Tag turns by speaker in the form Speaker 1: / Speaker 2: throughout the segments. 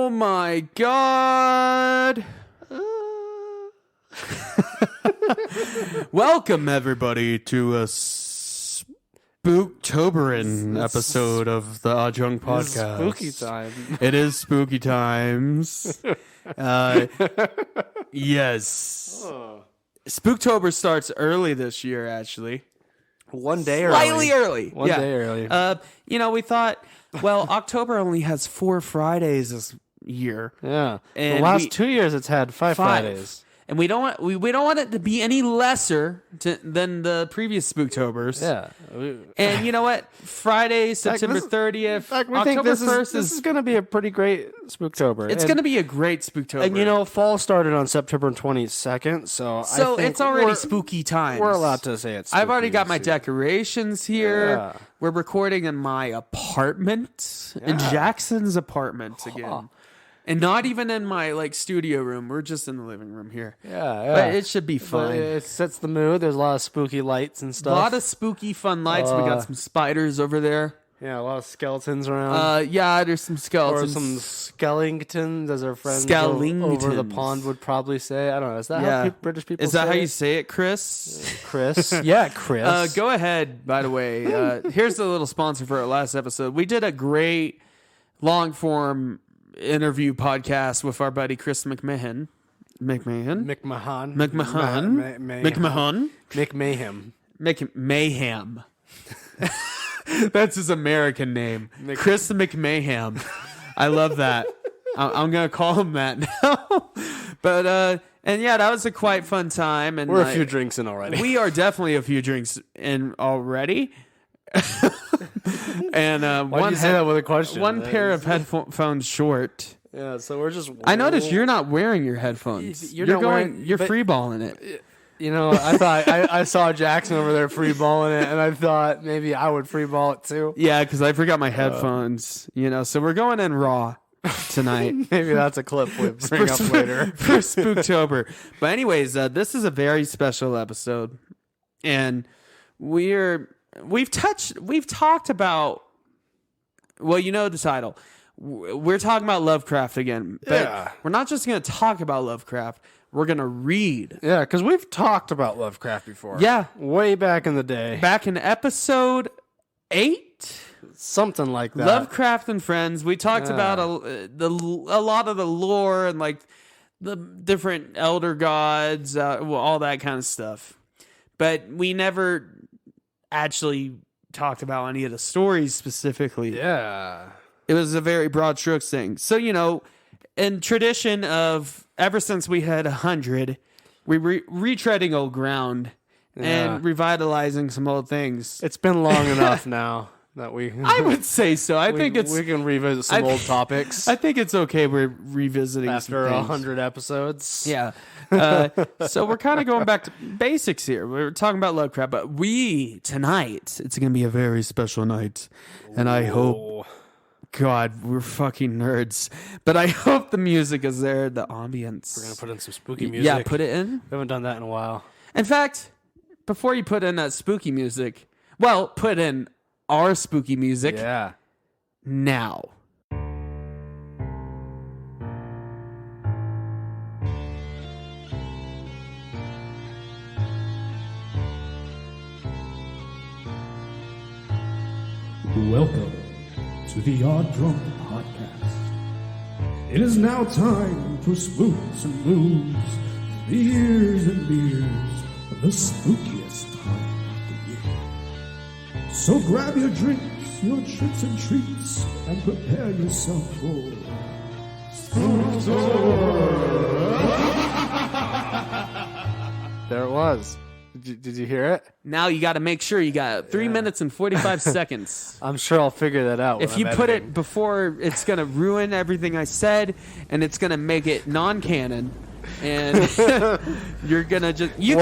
Speaker 1: Oh my God. Welcome everybody to a Spooktoberin episode of the Drunk Podcast.
Speaker 2: Spooky time.
Speaker 1: It is spooky times. Yes.
Speaker 2: Oh.
Speaker 1: Spooktober starts early this year, actually.
Speaker 2: One day early.
Speaker 1: Slightly early.
Speaker 2: One day early.
Speaker 1: We thought, well, October only has 4 Fridays this year.
Speaker 2: Yeah.
Speaker 1: And
Speaker 2: the last 2 years it's had 5 Fridays.
Speaker 1: And we don't want it to be any lesser than the previous Spooktobers.
Speaker 2: Yeah.
Speaker 1: And you know what? Friday, September 30th, October 1st
Speaker 2: this is going to be a pretty great Spooktober.
Speaker 1: It's going to be a great Spooktober.
Speaker 2: And fall started on September 22nd, so I think
Speaker 1: it's already spooky times.
Speaker 2: We're allowed to say it's spooky.
Speaker 1: I've already got my decorations here.
Speaker 2: Yeah.
Speaker 1: We're recording in my apartment, in Jackson's apartment again. And not even in my studio room. We're just in the living room here.
Speaker 2: Yeah.
Speaker 1: But it should be fun.
Speaker 2: It sets the mood. There's a lot of spooky lights and stuff.
Speaker 1: A lot of spooky fun lights. We got some spiders over there.
Speaker 2: Yeah, a lot of skeletons around.
Speaker 1: There's some skeletons.
Speaker 2: Or some skellingtons, as our friends over the pond would probably say. I don't know. Is that how British people say it?
Speaker 1: Is that how you say it, Chris?
Speaker 2: Chris? Yeah, Chris.
Speaker 1: Go ahead, by the way. Here's a little sponsor for our last episode. We did a great long-form interview podcast with our buddy Chris McMahon. Mayhem. That's his American name. Chris McMahon. I love that. I'm going to call him that now. But, that was a quite fun time. And
Speaker 2: we're a few drinks in already.
Speaker 1: We are definitely a few drinks in already. And
Speaker 2: why did you say that with a question?
Speaker 1: One pair of headphones short.
Speaker 2: Yeah, so we're just.
Speaker 1: I noticed you're not wearing your headphones. You're freeballing it.
Speaker 2: I thought I saw Jackson over there freeballing it, and I thought maybe I would freeball it too.
Speaker 1: Yeah, because I forgot my headphones. So we're going in raw tonight.
Speaker 2: Maybe that's a clip we'll bring up later
Speaker 1: for Spooktober. But anyways, this is a very special episode, and we've talked about. Well, the title. We're talking about Lovecraft again, but we're not just going to talk about Lovecraft. We're going to read.
Speaker 2: Yeah, because we've talked about Lovecraft before.
Speaker 1: Yeah.
Speaker 2: Way back in the day.
Speaker 1: Back in episode 8?
Speaker 2: Something like that.
Speaker 1: Lovecraft and Friends. We talked about a lot of the lore and the different elder gods, all that kind of stuff. But we never actually talked about any of the stories specifically.
Speaker 2: Yeah.
Speaker 1: It was a very broad strokes thing. So, in tradition of ever since we had 100, we retreading old ground and revitalizing some old things.
Speaker 2: It's been long enough now that we...
Speaker 1: I would say so. We
Speaker 2: can revisit some old topics.
Speaker 1: I think it's okay we're revisiting
Speaker 2: after 100 episodes.
Speaker 1: Yeah. So we're kind of going back to basics here. We're talking about Lovecraft, but tonight, it's going to be a very special night. And I hope... God, we're fucking nerds. But I hope the music is there, the ambience.
Speaker 2: We're going to put in some spooky music.
Speaker 1: Yeah, put it in.
Speaker 2: We haven't done that in a while.
Speaker 1: In fact, before you put in that spooky music, put in our spooky music.
Speaker 2: Yeah.
Speaker 1: Now.
Speaker 3: Welcome to the Drunk Podcast. It is now time for spooks and moons, fears and beers, the spookiest time of the year. So grab your drinks, your tricks and treats, and prepare yourself for Spooktober.
Speaker 2: There it was. Did you hear it?
Speaker 1: Now you got to make sure you got 3 minutes and 45 seconds.
Speaker 2: I'm sure I'll figure that out.
Speaker 1: If you put it before, it's going to ruin everything I said, and it's going to make it non-canon. And you're going to you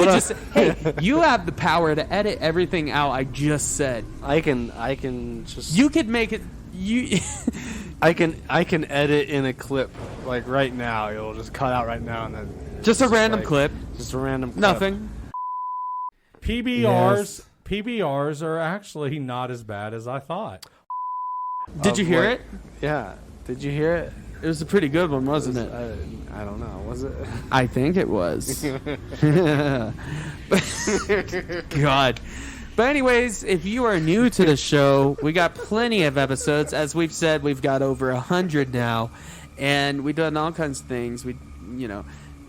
Speaker 1: have the power to edit everything out I just said.
Speaker 2: I can just...
Speaker 1: You could make it...
Speaker 2: I can edit in a clip, like right now. It'll just cut out right now. And then
Speaker 1: just a random clip.
Speaker 2: Just a random clip.
Speaker 1: Nothing.
Speaker 4: PBRs are actually not as bad as I thought.
Speaker 1: Did you hear it?
Speaker 2: Yeah. Did you hear it?
Speaker 1: It was a pretty good one, wasn't it?
Speaker 2: I don't know. Was it?
Speaker 1: I think it was. God. But anyways, if you are new to the show, we got plenty of episodes. As we've said, we've got over 100 now, and we've done all kinds of things.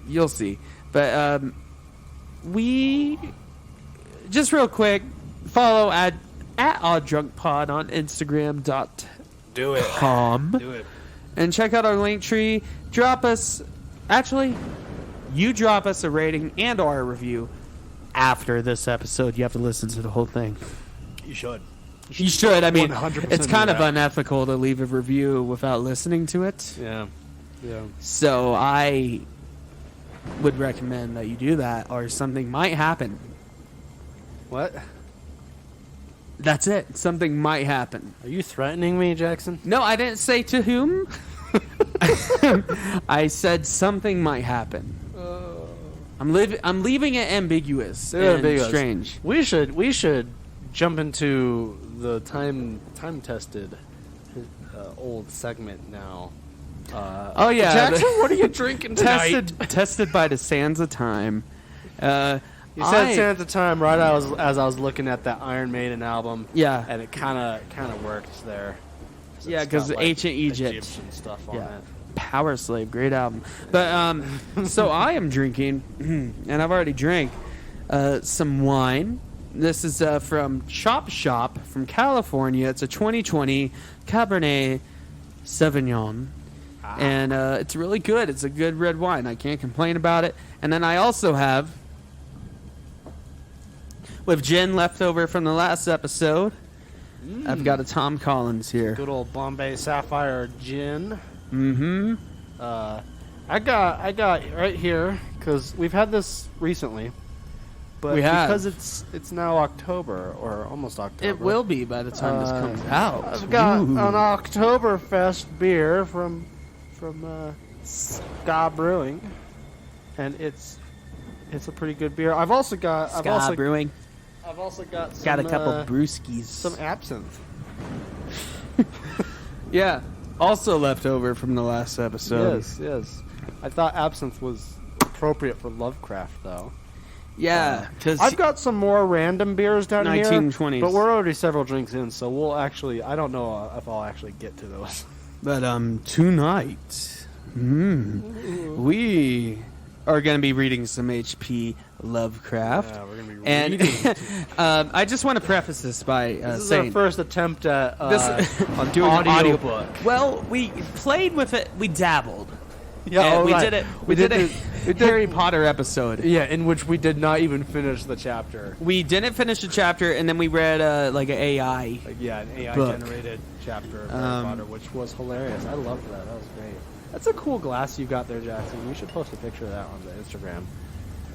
Speaker 1: You'll see. But we just real quick follow at OddDrunkPod on Instagram.com.
Speaker 2: Do it. Do it.
Speaker 1: And check out our link tree. You drop us a rating and or a review after this episode. You have to listen to the whole thing.
Speaker 2: You should.
Speaker 1: You should. I mean,
Speaker 2: 100%
Speaker 1: it's kind of
Speaker 2: do that.
Speaker 1: unethical to leave a review without listening to it.
Speaker 2: Yeah. Yeah.
Speaker 1: So I would recommend that you do that, or something might happen.
Speaker 2: What?
Speaker 1: That's it. Something might happen.
Speaker 2: Are you threatening me, Jackson?
Speaker 1: No, I didn't say to whom. I said something might happen. I'm leaving it ambiguous and strange.
Speaker 2: We should jump into the time tested old segment now.
Speaker 1: Oh yeah,
Speaker 2: Jackson, what are you drinking tonight?
Speaker 1: tested by the sands of time.
Speaker 2: You said sands of time right as I was looking at that Iron Maiden album.
Speaker 1: Yeah.
Speaker 2: And it kind of works there.
Speaker 1: Yeah,
Speaker 2: It's
Speaker 1: 'cause
Speaker 2: got,
Speaker 1: ancient Egypt.
Speaker 2: Egyptian stuff on
Speaker 1: Yeah.
Speaker 2: it.
Speaker 1: Power Slave, great album. But so I am drinking, and I've already drank some wine. This is from Chop Shop from California. It's a 2020 Cabernet Sauvignon. And it's really good. It's a good red wine. I can't complain about it. And then I also have, with gin left over from the last episode, I've got a Tom Collins here.
Speaker 2: Good old Bombay Sapphire gin.
Speaker 1: Mm-hmm.
Speaker 2: I got right here because we've had this recently, but
Speaker 1: We have.
Speaker 2: because it's now October or almost October.
Speaker 1: It will be by the time this comes out.
Speaker 2: I've got
Speaker 1: Ooh.
Speaker 2: an Oktoberfest beer from Ska Brewing, and it's a pretty good beer. I've also got
Speaker 1: Brewing.
Speaker 2: I've also got some,
Speaker 1: Got a couple brewskis.
Speaker 2: some absinthe.
Speaker 1: Yeah. Also left over from the last episode.
Speaker 2: Yes. I thought absinthe was appropriate for Lovecraft, though.
Speaker 1: Yeah, because
Speaker 2: I've got some more random beers down here,
Speaker 1: 1920s.
Speaker 2: but we're already several drinks in, so we'll actually. I don't know if I'll actually get to those.
Speaker 1: But tonight, we are going to be reading some H.P. Lovecraft.
Speaker 2: Yeah, we're gonna be
Speaker 1: And
Speaker 2: reading.
Speaker 1: I just want to preface this by
Speaker 2: This is
Speaker 1: saying
Speaker 2: our first attempt at
Speaker 1: on
Speaker 2: doing an
Speaker 1: audio
Speaker 2: audiobook.
Speaker 1: Well, we played with it. We dabbled.
Speaker 2: Yeah,
Speaker 1: And we
Speaker 2: right.
Speaker 1: did it.
Speaker 2: We
Speaker 1: did
Speaker 2: did
Speaker 1: a Harry Potter episode.
Speaker 2: Yeah, in which we did not even finish the chapter.
Speaker 1: We didn't finish the chapter, and then we read like an AI.
Speaker 2: An AI
Speaker 1: Book.
Speaker 2: generated chapter of Harry Potter, which was hilarious. I loved that. That was great. That's a cool glass you got there, Jackson. We should post a picture of that on the Instagram.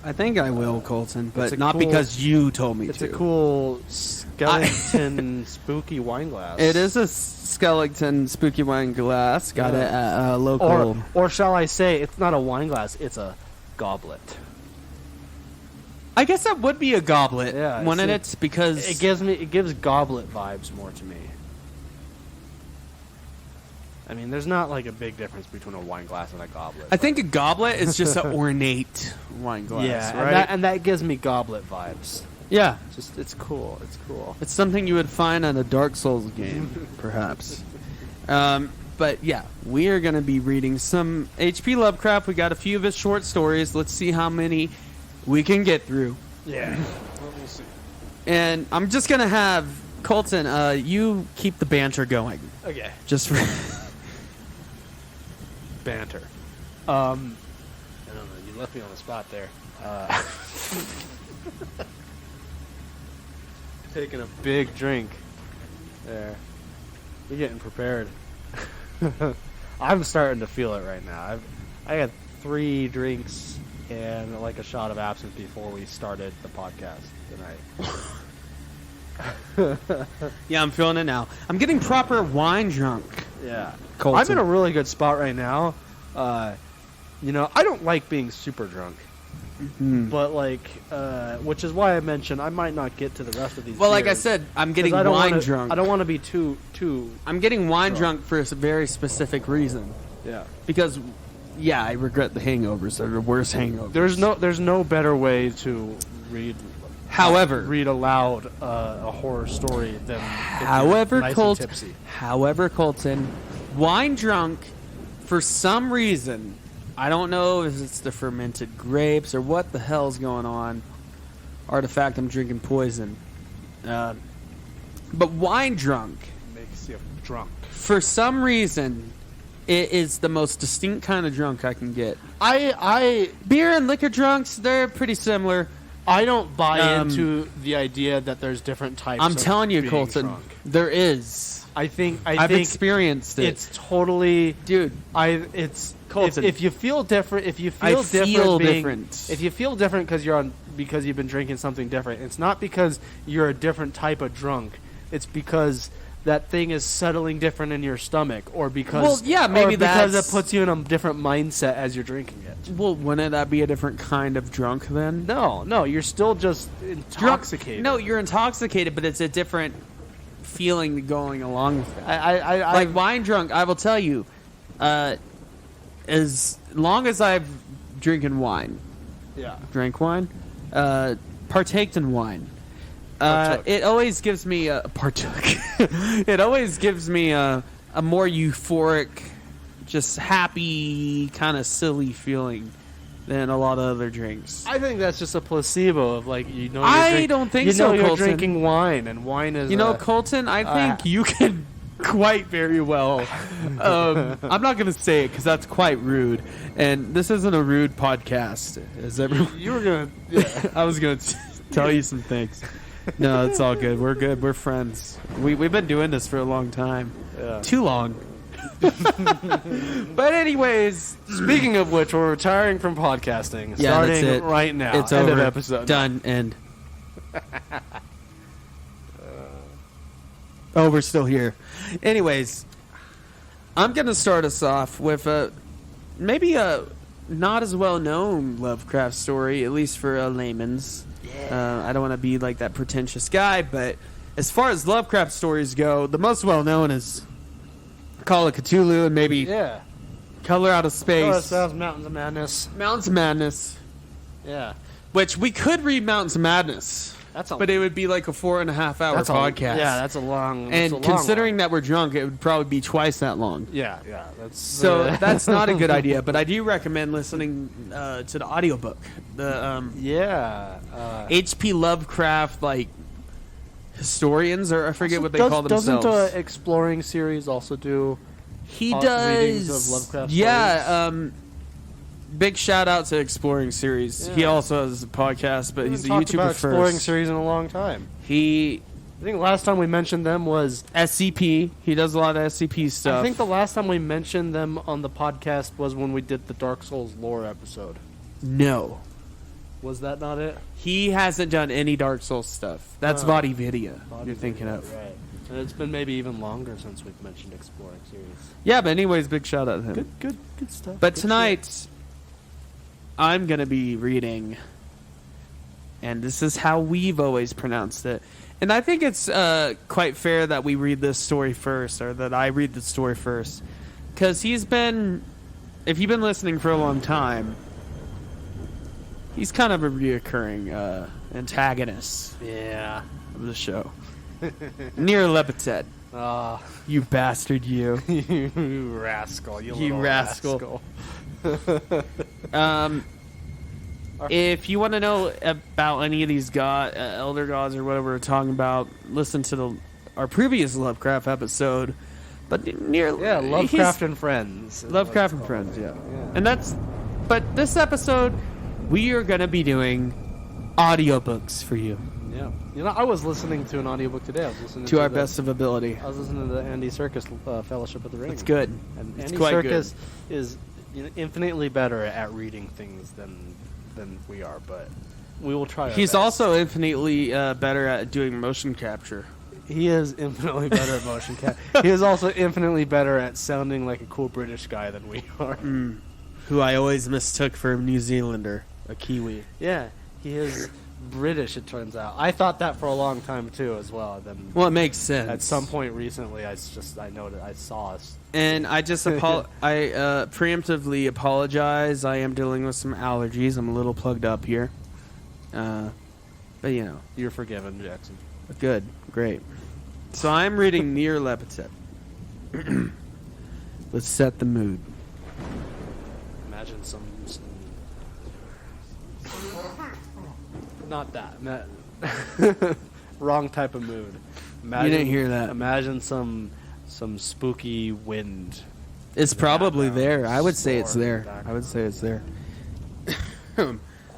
Speaker 1: I think I will, Colton, but
Speaker 2: It's a
Speaker 1: not
Speaker 2: cool-
Speaker 1: because you told me
Speaker 2: It's
Speaker 1: to.
Speaker 2: a cool skeleton spooky wine glass.
Speaker 1: It is a skeleton spooky wine glass. Got it at a local.
Speaker 2: Or shall I say, it's not a wine glass, it's a goblet.
Speaker 1: I guess that would be a goblet,
Speaker 2: Yeah,
Speaker 1: wouldn't
Speaker 2: it's
Speaker 1: it? Because
Speaker 2: It gives goblet vibes more to me. I mean, there's not like a big difference between a wine glass and a goblet.
Speaker 1: I think a goblet is just an ornate wine glass,
Speaker 2: yeah,
Speaker 1: right?
Speaker 2: and that gives me goblet vibes.
Speaker 1: Yeah,
Speaker 2: Just it's cool. It's cool.
Speaker 1: it's something you would find on a Dark Souls game, perhaps. But yeah, we are going to be reading some H.P. Lovecraft. We got a few of his short stories. Let's see how many we can get through.
Speaker 2: Yeah. We'll see.
Speaker 1: And I'm just going to have Colton, you keep the banter going.
Speaker 2: Okay.
Speaker 1: Just for
Speaker 2: Banter. I don't know. You left me on the spot there. Taking a big drink. There. You're getting prepared. I'm starting to feel it right now. I had 3 drinks and like a shot of absinthe before we started the podcast tonight.
Speaker 1: Yeah, I'm feeling it now. I'm getting proper wine drunk.
Speaker 2: Yeah.
Speaker 1: Colton.
Speaker 2: I'm in a really good spot right now. I don't like being super drunk. But which is why I mentioned I might not get to the rest of these.
Speaker 1: Well, like I
Speaker 2: beers,
Speaker 1: said, I'm
Speaker 2: 'cause
Speaker 1: getting
Speaker 2: I don't
Speaker 1: wine
Speaker 2: wanna-
Speaker 1: drunk.
Speaker 2: I don't want to be too.
Speaker 1: I'm getting wine drunk for a very specific reason.
Speaker 2: Yeah.
Speaker 1: Because, yeah, I regret the hangovers. They're the worst hangovers.
Speaker 2: There's no better way to read aloud a horror story than
Speaker 1: However,
Speaker 2: nice and tipsy.
Speaker 1: Colton, wine drunk, for some reason, I don't know if it's the fermented grapes or what the hell's going on, or the fact I'm drinking poison. But wine drunk,
Speaker 2: Makes you drunk.
Speaker 1: for some reason, it is the most distinct kind of drunk I can get. Beer and liquor drunks, they're pretty similar.
Speaker 2: I don't buy into the idea that there's different types.
Speaker 1: I'm
Speaker 2: of
Speaker 1: telling you,
Speaker 2: being
Speaker 1: Colton,
Speaker 2: drunk.
Speaker 1: there is.
Speaker 2: I've
Speaker 1: I've experienced it.
Speaker 2: It's totally,
Speaker 1: Dude,
Speaker 2: It's
Speaker 1: Colton.
Speaker 2: If you feel different, if you
Speaker 1: I
Speaker 2: feel
Speaker 1: feel
Speaker 2: different,
Speaker 1: different.
Speaker 2: if you feel different because you've been drinking something different, it's not because you're a different type of drunk. It's because that thing is settling different in your stomach, or because
Speaker 1: Well, yeah, maybe
Speaker 2: or because
Speaker 1: that's-
Speaker 2: it puts you in a different mindset as you're drinking it.
Speaker 1: well, wouldn't that be a different kind of drunk then?
Speaker 2: No, you're still just intoxicated.
Speaker 1: No, you're intoxicated, but it's a different feeling going along with it.
Speaker 2: I
Speaker 1: Like wine drunk, I will tell you, as long as I've drinking wine,
Speaker 2: yeah.
Speaker 1: drank wine, partaked in wine,
Speaker 2: Partook.
Speaker 1: it always gives me a partook. It always gives me a more euphoric, just happy, kind of silly feeling than a lot of other drinks.
Speaker 2: I think that's just a placebo of like
Speaker 1: I don't think so,
Speaker 2: you're
Speaker 1: Colton.
Speaker 2: drinking wine, and wine is
Speaker 1: Colton, I think you can quite very well. I'm not going to say it because that's quite rude, and this isn't a rude podcast. Is everyone?
Speaker 2: you were gonna. Yeah.
Speaker 1: I was going to tell you some things. No, it's all good. We're good. We're friends. We've been doing this for a long time.
Speaker 2: Yeah.
Speaker 1: Too long. But anyways,
Speaker 2: Speaking of which, we're retiring from podcasting.
Speaker 1: Yeah, that's
Speaker 2: starting
Speaker 1: it.
Speaker 2: right now.
Speaker 1: it's
Speaker 2: End
Speaker 1: over.
Speaker 2: of episode.
Speaker 1: Done. End. Oh, we're still here. Anyways, I'm gonna start us off with maybe a not as well known Lovecraft story, at least for a layman's. I don't want to be like that pretentious guy, but as far as Lovecraft stories go, the most well known is Call of Cthulhu and maybe
Speaker 2: Yeah.
Speaker 1: Color Out of Space.
Speaker 2: Sounds Mountains of Madness.
Speaker 1: Mountains of Madness,
Speaker 2: Yeah.
Speaker 1: which we could read Mountains of Madness,
Speaker 2: That's a.
Speaker 1: but it would be like a 4.5 hour
Speaker 2: that's a
Speaker 1: podcast.
Speaker 2: Yeah, that's a long.
Speaker 1: and
Speaker 2: that's a long
Speaker 1: considering
Speaker 2: one.
Speaker 1: that we're drunk, it would probably be twice that long.
Speaker 2: Yeah. That's
Speaker 1: So that's not a good idea, but I do recommend listening to the audiobook. The
Speaker 2: yeah.
Speaker 1: H.P. Lovecraft, like, historians, or I forget what they call themselves.
Speaker 2: Doesn't Exploring series also do?
Speaker 1: He
Speaker 2: readings
Speaker 1: does.
Speaker 2: of Lovecraft
Speaker 1: yeah. Big shout out to Exploring series. He
Speaker 2: Yeah.
Speaker 1: also has a podcast, but he's a
Speaker 2: talked about
Speaker 1: YouTuber
Speaker 2: Exploring
Speaker 1: first.
Speaker 2: series in a long time.
Speaker 1: He
Speaker 2: I think last time we mentioned them was.
Speaker 1: SCP. He does a lot of SCP stuff.
Speaker 2: I think the last time we mentioned them on the podcast was when we did the Dark Souls lore episode.
Speaker 1: No.
Speaker 2: Was that not it?
Speaker 1: He hasn't done any Dark Souls stuff. That's Vodividia you're thinking of.
Speaker 2: Right. And it's been maybe even longer since we've mentioned Exploring series.
Speaker 1: Yeah, but anyways, big shout out to him.
Speaker 2: Good stuff.
Speaker 1: But
Speaker 2: Good
Speaker 1: tonight, I'm going to be reading, and this is how we've always pronounced it. And I think it's quite fair that we read this story first, or that I read the story first. Because if you've been listening for a long time, he's kind of a reoccurring antagonist
Speaker 2: shit. Yeah.
Speaker 1: of the show. Near Lepetet. You bastard, you.
Speaker 2: You rascal. You little
Speaker 1: rascal. If you want to know about any of these elder gods or whatever we're talking about, listen to our previous Lovecraft episode. But
Speaker 2: Lovecraft and Friends.
Speaker 1: Lovecraft and Friends, yeah. And but this episode, we are going to be doing audiobooks for you.
Speaker 2: Yeah. I was listening to an audiobook today. I was listening
Speaker 1: To our best of ability.
Speaker 2: I was listening to the Andy Serkis Fellowship of the Ring.
Speaker 1: It's good.
Speaker 2: And
Speaker 1: It's
Speaker 2: Andy
Speaker 1: quite
Speaker 2: Serkis is infinitely better at reading things than we are, but we will try our
Speaker 1: He's
Speaker 2: best.
Speaker 1: also infinitely better at doing motion capture.
Speaker 2: He is infinitely better at motion capture. He is also infinitely better at sounding like a cool British guy than we are.
Speaker 1: Who I always mistook for a New Zealander, a Kiwi.
Speaker 2: Yeah, he is British, it turns out. I thought that for a long time too, as well. And then
Speaker 1: Well, it makes sense.
Speaker 2: at some point recently, I saw us.
Speaker 1: And I just preemptively apologize. I am dealing with some allergies. I'm a little plugged up here. But you know,
Speaker 2: You're forgiven, Jackson.
Speaker 1: good, great. So I'm reading Near Lepetep. Let's set the mood.
Speaker 2: Imagine some not that. Wrong type of mood. Imagine,
Speaker 1: You didn't hear that.
Speaker 2: Imagine some spooky wind.
Speaker 1: It's
Speaker 2: in the
Speaker 1: probably
Speaker 2: background.
Speaker 1: there. I would say it's
Speaker 2: Storm in the
Speaker 1: there.
Speaker 2: background.
Speaker 1: I would say it's there.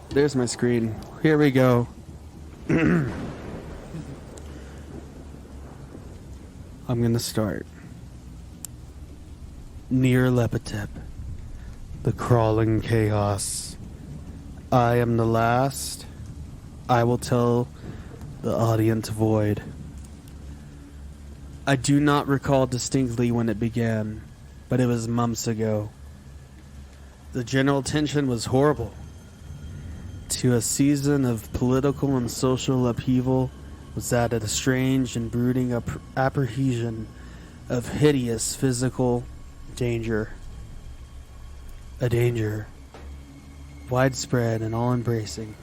Speaker 1: There's my screen. Here we go. I'm gonna start. Near Lepetep, the crawling chaos. I am the last. I will tell the audience void. I do not recall distinctly when it began, but it was months ago. The general tension was horrible. To a season of political and social upheaval was added a strange and brooding apprehension of hideous physical danger. A danger, widespread and all-embracing.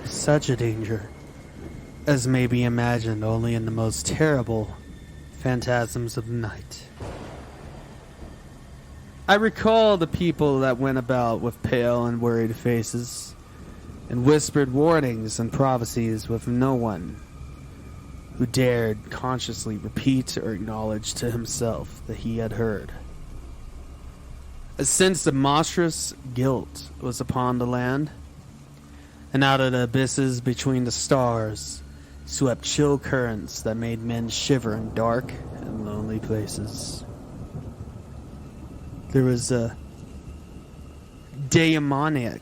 Speaker 1: Such a danger as may be imagined only in the most terrible phantasms of the night. I recall the people that went about with pale and worried faces, and whispered warnings and prophecies with no one who dared consciously repeat or acknowledge to himself that he had heard. A sense of monstrous guilt was upon the land, and out of the abysses between the stars swept chill currents that made men shiver in dark and lonely places. There was a daemonic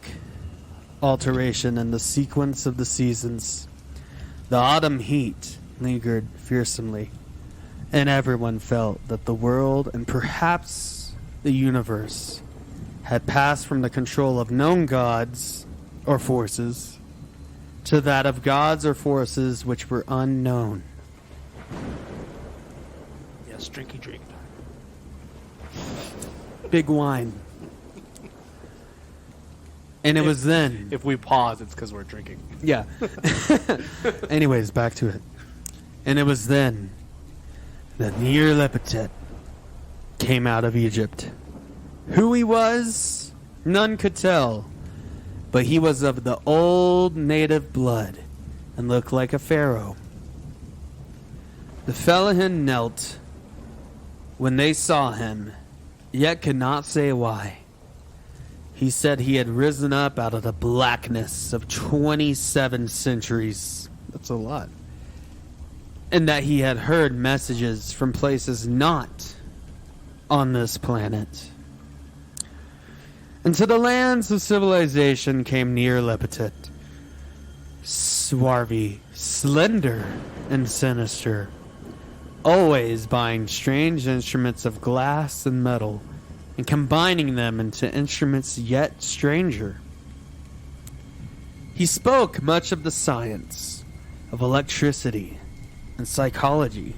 Speaker 1: alteration in the sequence of the seasons. The autumn heat lingered fearsomely, and everyone felt that the world and perhaps the universe had passed from the control of known gods or forces to that of gods or forces which were unknown.
Speaker 2: Yes, drinky drink.
Speaker 1: Big wine. And it was then.
Speaker 2: If we pause, it's because we're drinking.
Speaker 1: Yeah. Anyways, back to it. And it was then that Near Lepetep came out of Egypt. Who he was, none could tell. But he was of the old native blood and looked like a pharaoh. The Fellahin knelt when they saw him, yet could not say why. He said he had risen up out of the blackness of 27 centuries. That's a lot. And that he had heard messages from places not on this planet. And to the lands of civilization came Near Lepetep, swarthy, slender, and sinister, always buying strange instruments of glass and metal and combining them into instruments yet stranger. He spoke much of the science of electricity and psychology,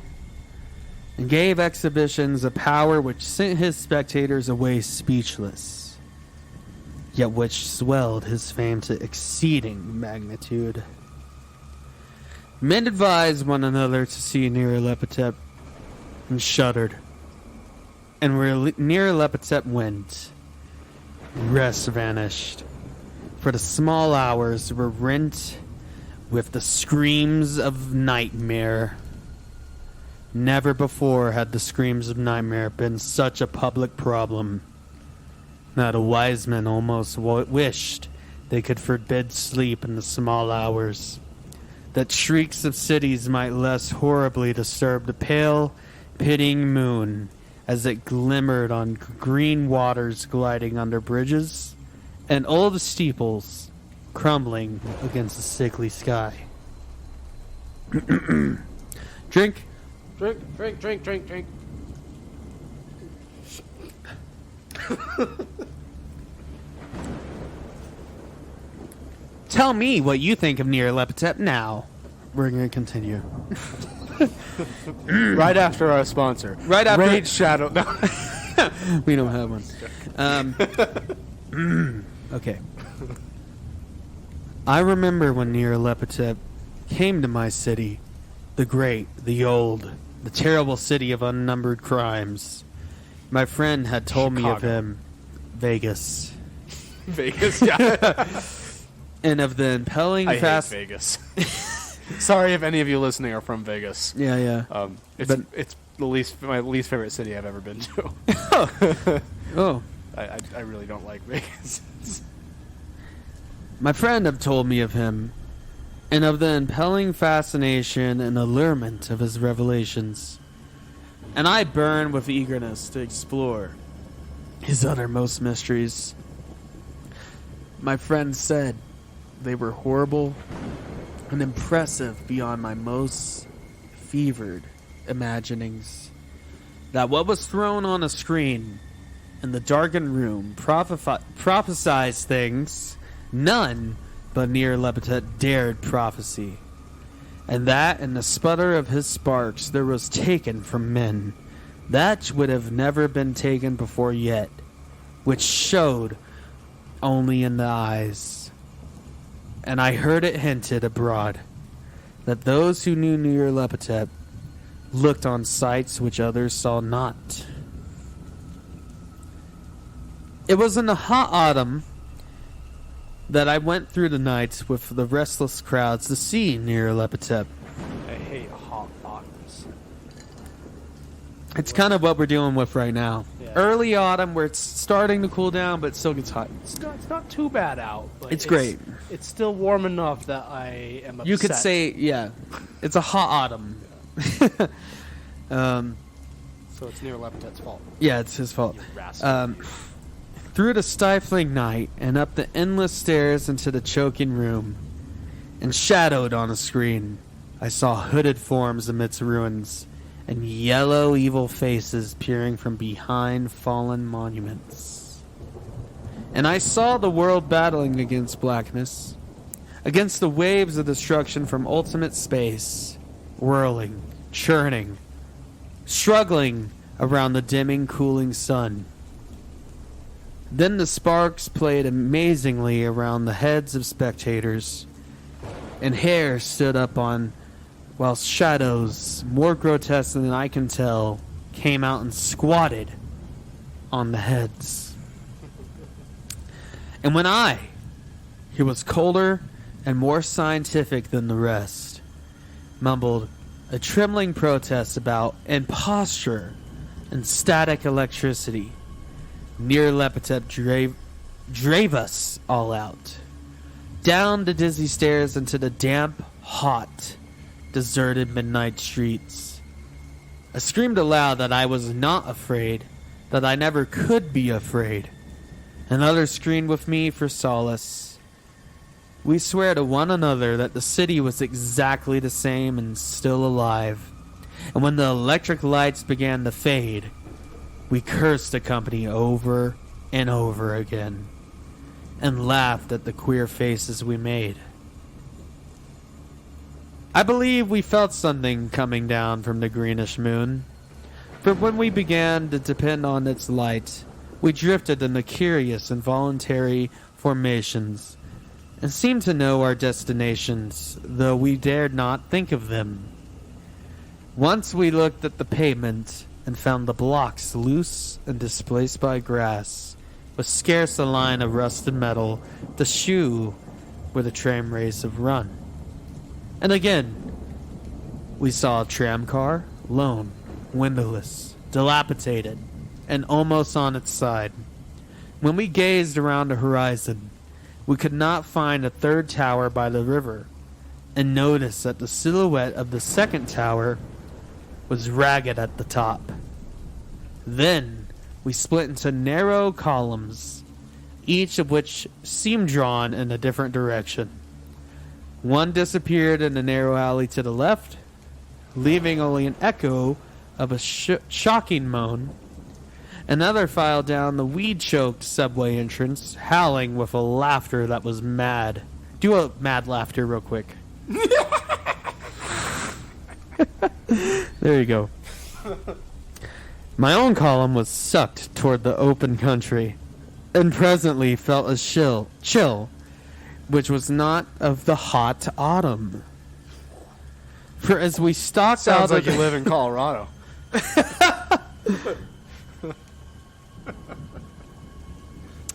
Speaker 1: and gave exhibitions of power which sent his spectators away speechless, yet which swelled his fame to exceeding magnitude. Men advised one another to see Near Lepetep, and shuddered. And where Near Lepetep went, rest vanished, for the small hours were rent with the screams of nightmare. Never before had the screams of nightmare been such a public problem that a wise man almost wished they could forbid sleep in the small hours, that shrieks of cities might less horribly disturb the pale, pitying moon as it glimmered on green waters gliding under bridges and old steeples crumbling against the sickly sky. Drink.
Speaker 2: Drink.
Speaker 1: Tell me what you think of Nyarlathotep now. We're going to continue.
Speaker 2: Right after our sponsor.
Speaker 1: Right after-
Speaker 2: Raid Shadow. No.
Speaker 1: We don't have one. Okay. I remember when Nyarlathotep came to my city, the great, the old, the terrible city of unnumbered crimes. My friend had told me of
Speaker 2: Chicago.
Speaker 1: him, Vegas,
Speaker 2: Vegas, yeah.
Speaker 1: and of the impelling
Speaker 2: I hate
Speaker 1: fast.
Speaker 2: Vegas. Sorry if any of you listening are from Vegas.
Speaker 1: Yeah, yeah.
Speaker 2: It's my least favorite city I've ever been to.
Speaker 1: Oh,
Speaker 2: I really don't like Vegas.
Speaker 1: my friend had told me of him, and of the impelling fascination and allurement of his revelations. And I burn with eagerness to explore his uttermost mysteries. My friend said they were horrible and impressive beyond my most fevered imaginings. That what was thrown on a screen in the darkened room prophesied things none but Nyarlathotep dared prophecy. And that in the sputter of his sparks there was taken from men that would have never been taken before yet, which showed only in the eyes. And I heard it hinted abroad that those who knew Nyarlathotep looked on sights which others saw not. It was in the hot autumn that I went through the nights with the restless crowds to see Nyarlathotep.
Speaker 2: I hate hot autumns.
Speaker 1: It's kind of what we're dealing with right now.
Speaker 2: Yeah.
Speaker 1: Early autumn where it's starting to cool down, but it still gets hot.
Speaker 2: It's not too bad out. But
Speaker 1: It's great.
Speaker 2: It's still warm enough that I am upset.
Speaker 1: You could say, yeah, it's a hot autumn.
Speaker 2: So it's Nyarlathotep's fault.
Speaker 1: Yeah, it's his fault.
Speaker 2: You rascal.
Speaker 1: Through the stifling night and up the endless stairs into the choking room, and shadowed on a screen, I saw hooded forms amidst ruins and yellow evil faces peering from behind fallen monuments. And I saw the world battling against blackness, against the waves of destruction from ultimate space, whirling, churning, struggling around the dimming, cooling sun. Then the sparks played amazingly around the heads of spectators, and hair stood up on, while shadows, more grotesque than I can tell, came out and squatted on the heads. And when I, who was colder and more scientific than the rest, mumbled a trembling protest about imposture and static electricity, Nyarlathotep drave us all out, down the dizzy stairs into the damp, hot, deserted midnight streets. I screamed aloud that I was not afraid, that I never could be afraid. And others screamed with me for solace. We swear to one another that the city was exactly the same and still alive. And when the electric lights began to fade, we cursed the company over and over again, and laughed at the queer faces we made. I believe we felt something coming down from the greenish moon, for when we began to depend on its light, we drifted in the curious and voluntary formations, and seemed to know our destinations, though we dared not think of them. Once we looked at the pavement, and found the blocks loose and displaced by grass, with scarce a line of rusted metal to shew where the tram rails have run. And again, we saw a tram car, lone, windowless, dilapidated, and almost on its side. When we gazed around the horizon, we could not find a third tower by the river, and noticed that the silhouette of the second tower was ragged at the top. Then we split into narrow columns, each of which seemed drawn in a different direction. One disappeared in the narrow alley to the left, leaving only an echo of a shocking moan. Another filed down the weed-choked subway entrance, howling with a laughter that was mad, Do a mad laughter real quick. There you go. My own column was sucked toward the open country, and presently felt a chill, which was not of the hot autumn. For as we stalked
Speaker 2: Sounds
Speaker 1: out
Speaker 2: like
Speaker 1: of
Speaker 2: you live in Colorado.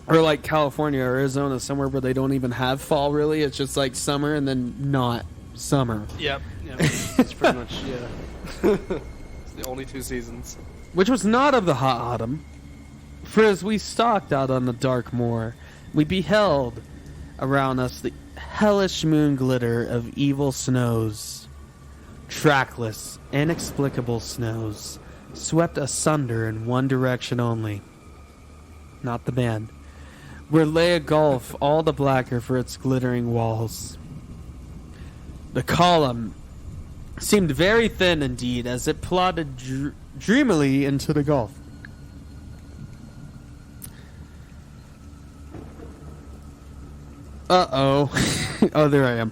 Speaker 1: or like California or Arizona, somewhere where they don't even have fall really. It's just like summer and then not summer.
Speaker 2: Yep. It's pretty much, yeah. It's the only 2 seasons.
Speaker 1: Which was not of the hot autumn. For as we stalked out on the dark moor, we beheld around us the hellish moon glitter of evil snows. Trackless, inexplicable snows, swept asunder in one direction only. Not the band. Where lay a gulf all the blacker for its glittering walls. The column seemed very thin indeed as it plodded dreamily into the gulf. Uh-oh. Oh, there I am.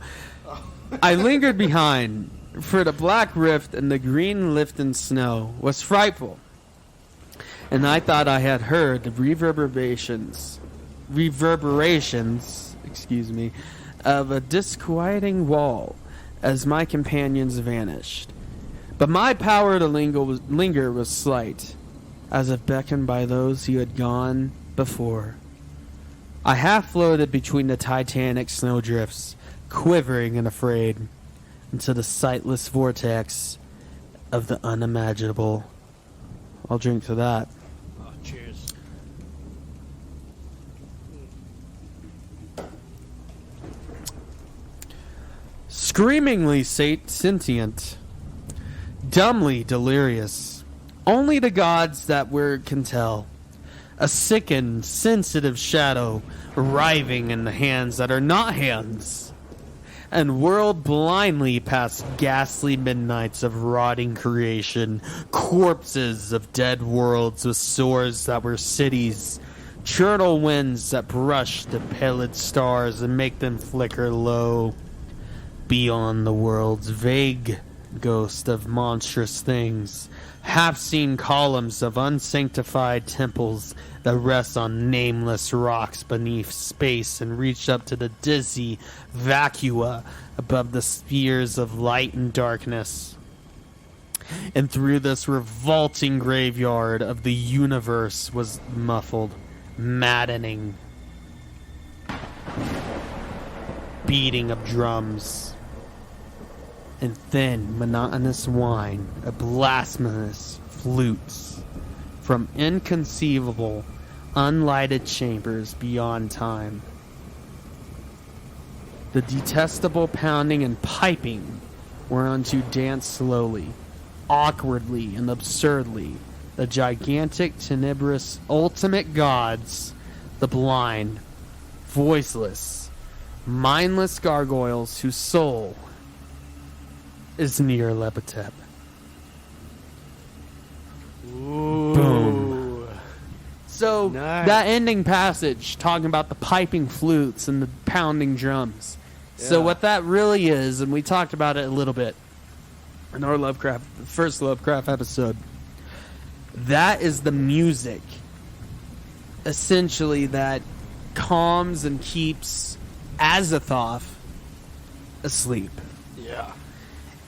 Speaker 1: I lingered behind, for the black rift and the green lifting snow was frightful, and I thought I had heard the reverberations, of a disquieting wall as my companions vanished. But my power to linger was slight, as if beckoned by those who had gone before. I half floated between the titanic snowdrifts, quivering and afraid, into the sightless vortex of the unimaginable. I'll drink to that.
Speaker 2: Oh, cheers.
Speaker 1: Screamingly sentient, dumbly delirious, only the gods that were can tell. A sickened, sensitive shadow writhing in the hands that are not hands, and whirled blindly past ghastly midnights of rotting creation, corpses of dead worlds with swords that were cities, churnal winds that brush the pallid stars and make them flicker low. Beyond the world's vague ghost of monstrous things, half-seen columns of unsanctified temples that rest on nameless rocks beneath space and reach up to the dizzy vacua above the spheres of light and darkness. And through this revolting graveyard of the universe was muffled, maddening beating of drums and thin, monotonous whine of blasphemous flutes from inconceivable, unlighted chambers beyond time. The detestable pounding and piping whereunto dance slowly, awkwardly, and absurdly the gigantic, tenebrous, ultimate gods, the blind, voiceless, mindless gargoyles whose soul is near Lepetep. Boom. So
Speaker 2: Nice.
Speaker 1: that ending passage talking about the piping flutes and the pounding drums. So
Speaker 2: Yeah.
Speaker 1: what that really is, and we talked about it a little bit in our first Lovecraft episode, that is the music essentially that calms and keeps Azathoth asleep.
Speaker 2: Yeah.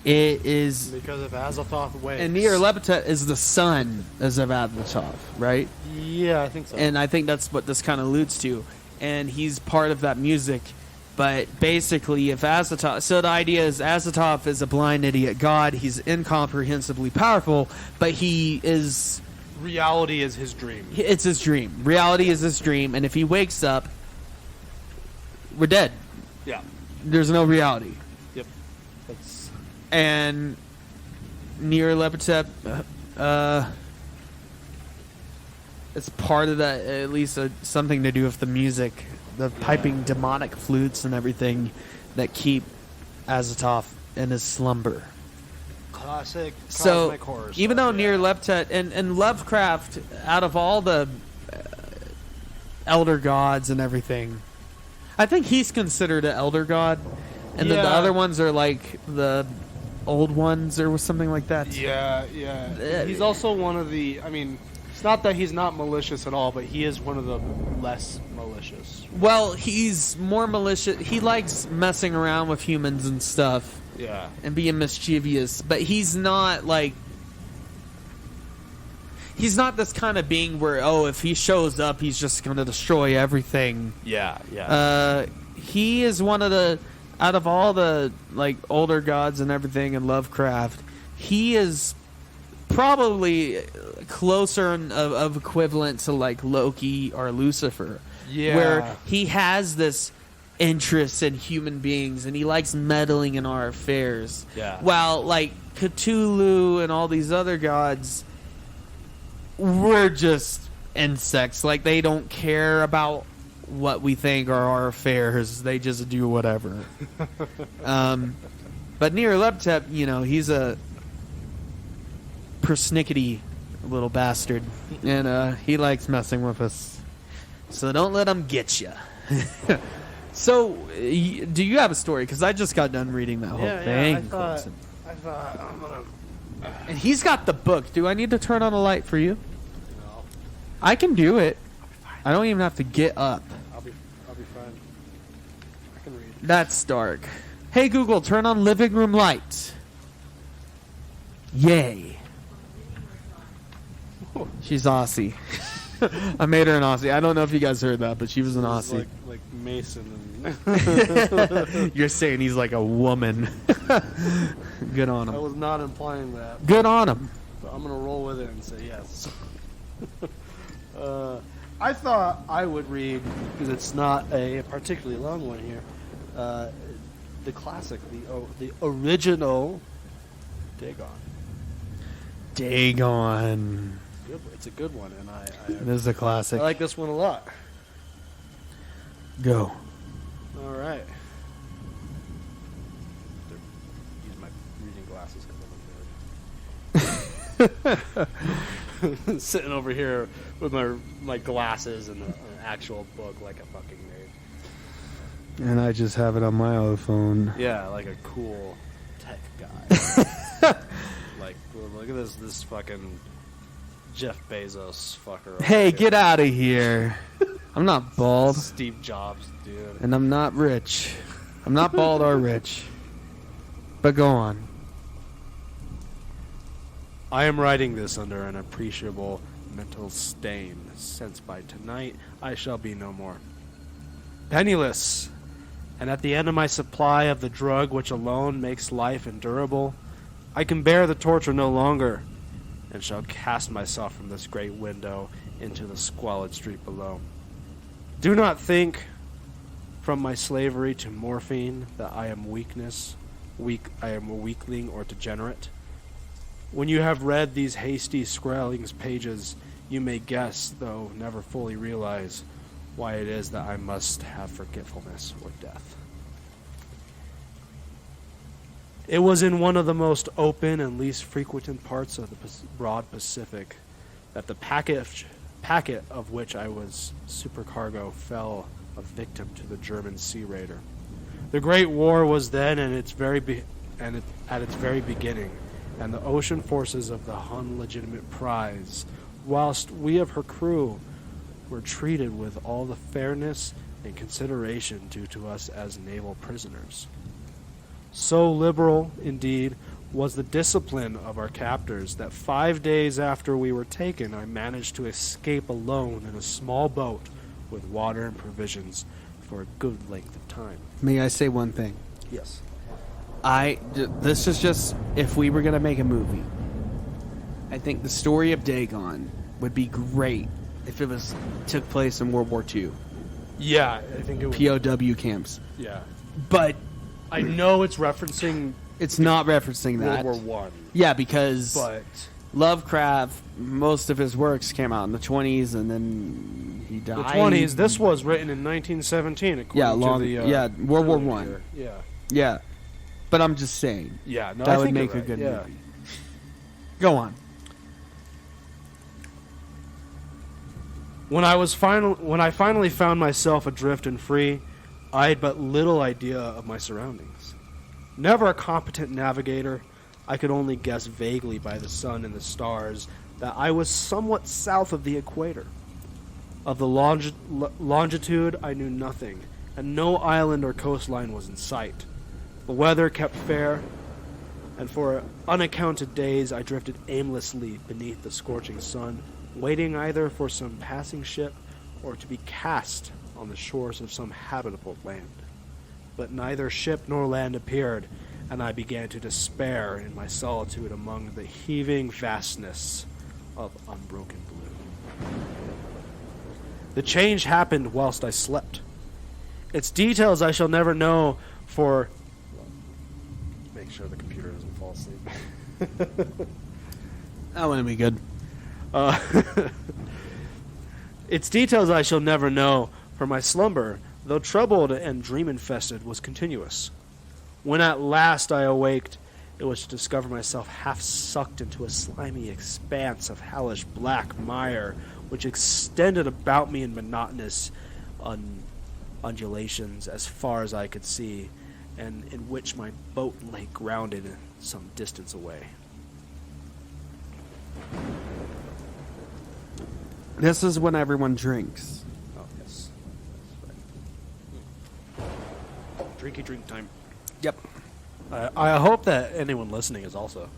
Speaker 1: It is,
Speaker 2: Because if Azathoth wakes...
Speaker 1: and Nyarlathotep is the son of Azathoth, right?
Speaker 2: Yeah, I think so.
Speaker 1: And I think that's what this kind of alludes to. And he's part of that music. But basically, if Azathoth... So the idea is Azathoth is a blind idiot god. He's incomprehensibly powerful, but he is...
Speaker 2: reality is his dream.
Speaker 1: It's his dream. Reality is his dream. And if he wakes up, we're dead.
Speaker 2: Yeah.
Speaker 1: There's no reality.
Speaker 2: Yep. That's...
Speaker 1: And Nyarlathotep, it's part of that, at least something to do with the music, the piping demonic flutes and everything that keep Azathoth in his slumber.
Speaker 2: Classic
Speaker 1: So
Speaker 2: cosmic horror
Speaker 1: even
Speaker 2: stuff,
Speaker 1: though
Speaker 2: yeah.
Speaker 1: Nyarlathotep and Lovecraft, out of all the elder gods and everything, I think he's considered an elder god, and then the
Speaker 2: Yeah.
Speaker 1: other ones are like the old ones or something like that.
Speaker 2: Yeah. He's also one of the. I mean, it's not that he's not malicious at all, but he is one of the less malicious.
Speaker 1: Well, he's more malicious. He likes messing around with humans and stuff
Speaker 2: Yeah.
Speaker 1: and being mischievous, but he's not like. He's not this kind of being where, if he shows up, he's just going to destroy everything.
Speaker 2: Yeah.
Speaker 1: He is one of the, out of all the like older gods and everything in Lovecraft, he is probably closer of equivalent to like Loki or Lucifer.
Speaker 2: Yeah.
Speaker 1: Where he has this interest in human beings and he likes meddling in our affairs.
Speaker 2: Yeah.
Speaker 1: While like Cthulhu and all these other gods, we're just insects. Like, they don't care about what we think are our affairs. They just do whatever. But Nyarlathotep, he's a persnickety little bastard, and he likes messing with us. So don't let him get you. So, do you have a story? Because I just got done reading that whole thing.
Speaker 2: I thought I'm gonna.
Speaker 1: And he's got the book. Do I need to turn on a light for you?
Speaker 2: No,
Speaker 1: I can do it. I don't even have to get up.
Speaker 2: I'll be fine. I can read.
Speaker 1: That's dark. Hey Google, turn on living room light. Yay. She's Aussie. I made her an Aussie. I don't know if you guys heard that, but she was an Aussie.
Speaker 2: Like Mason and.
Speaker 1: You're saying he's like a woman. Good on
Speaker 2: I
Speaker 1: him.
Speaker 2: was not implying that,
Speaker 1: Good on him.
Speaker 2: but I'm gonna roll with it and say yes. I thought I would read, because it's not a particularly long one here, the classic, the original Dagon.
Speaker 1: Dagon.
Speaker 2: It's a good one, and
Speaker 1: This is a classic.
Speaker 2: I like this one a lot.
Speaker 1: Go.
Speaker 2: All right. Use my reading glasses because I'm a nerd. Sitting over here with my glasses and an actual book like a fucking nerd.
Speaker 1: And I just have it on my iPhone.
Speaker 2: Yeah, like a cool tech guy. Like, look at this fucking Jeff Bezos fucker.
Speaker 1: Hey, get out of here. I'm not bald,
Speaker 2: Steve Jobs, dude.
Speaker 1: and I'm not rich. I'm not bald or rich. But go on.
Speaker 2: I am writing this under an appreciable mental stain, since by tonight I shall be no more. Penniless, and at the end of my supply of the drug which alone makes life endurable, I can bear the torture no longer, and shall cast myself from this great window into the squalid street below. Do not think, from my slavery to morphine, that I am I am a weakling or degenerate. When you have read these hasty scrawlings pages, you may guess, though never fully realize, why it is that I must have forgetfulness or death. It was in one of the most open and least frequented parts of the broad Pacific that the packet of which I was supercargo fell a victim to the German sea raider. The Great War was then at its very beginning, and the ocean forces of the Hun legitimate prize, whilst we of her crew were treated with all the fairness and consideration due to us as naval prisoners. So liberal, indeed, was the discipline of our captors that 5 days after we were taken, I managed to escape alone in a small boat with water and provisions for a good length of time.
Speaker 1: May I say one thing?
Speaker 2: Yes.
Speaker 1: This is just, if we were going to make a movie, I think the story of Dagon would be great if it took place in World War II.
Speaker 2: Yeah, I think it would.
Speaker 1: POW camps.
Speaker 2: Yeah.
Speaker 1: But
Speaker 2: I know it's referencing
Speaker 1: it's not referencing that.
Speaker 2: World War One.
Speaker 1: Yeah, because
Speaker 2: But
Speaker 1: Lovecraft, most of his works came out in the 20s, and then he died.
Speaker 2: the 20s. This was written in 1917. According to the,
Speaker 1: World War
Speaker 2: trilogy
Speaker 1: One.
Speaker 2: here. Yeah.
Speaker 1: Yeah, but I'm just saying
Speaker 2: Yeah. No,
Speaker 1: that
Speaker 2: I
Speaker 1: would
Speaker 2: think
Speaker 1: make
Speaker 2: you're
Speaker 1: a good
Speaker 2: right. Yeah.
Speaker 1: movie. Go on.
Speaker 2: When I finally found myself adrift and free, I had but little idea of my surroundings. Never a competent navigator, I could only guess vaguely by the sun and the stars that I was somewhat south of the equator. Of the longitude, I knew nothing, and no island or coastline was in sight. The weather kept fair, and for unaccounted days I drifted aimlessly beneath the scorching sun, waiting either for some passing ship or to be cast on the shores of some habitable land. But neither ship nor land appeared, and I began to despair in my solitude among the heaving vastness of unbroken blue. The change happened whilst I slept. Its details I shall never know, for... Make sure the computer doesn't fall asleep.
Speaker 1: That wouldn't be good.
Speaker 2: Its details I shall never know, for my slumber, though troubled and dream-infested, was continuous. When at last I awaked, it was to discover myself half sucked into a slimy expanse of hellish black mire, which extended about me in monotonous undulations as far as I could see, and in which my boat lay grounded some distance away.
Speaker 1: This is when everyone drinks.
Speaker 2: Oh, yes. Drinky drink time.
Speaker 1: Yep.
Speaker 2: I hope that anyone listening is also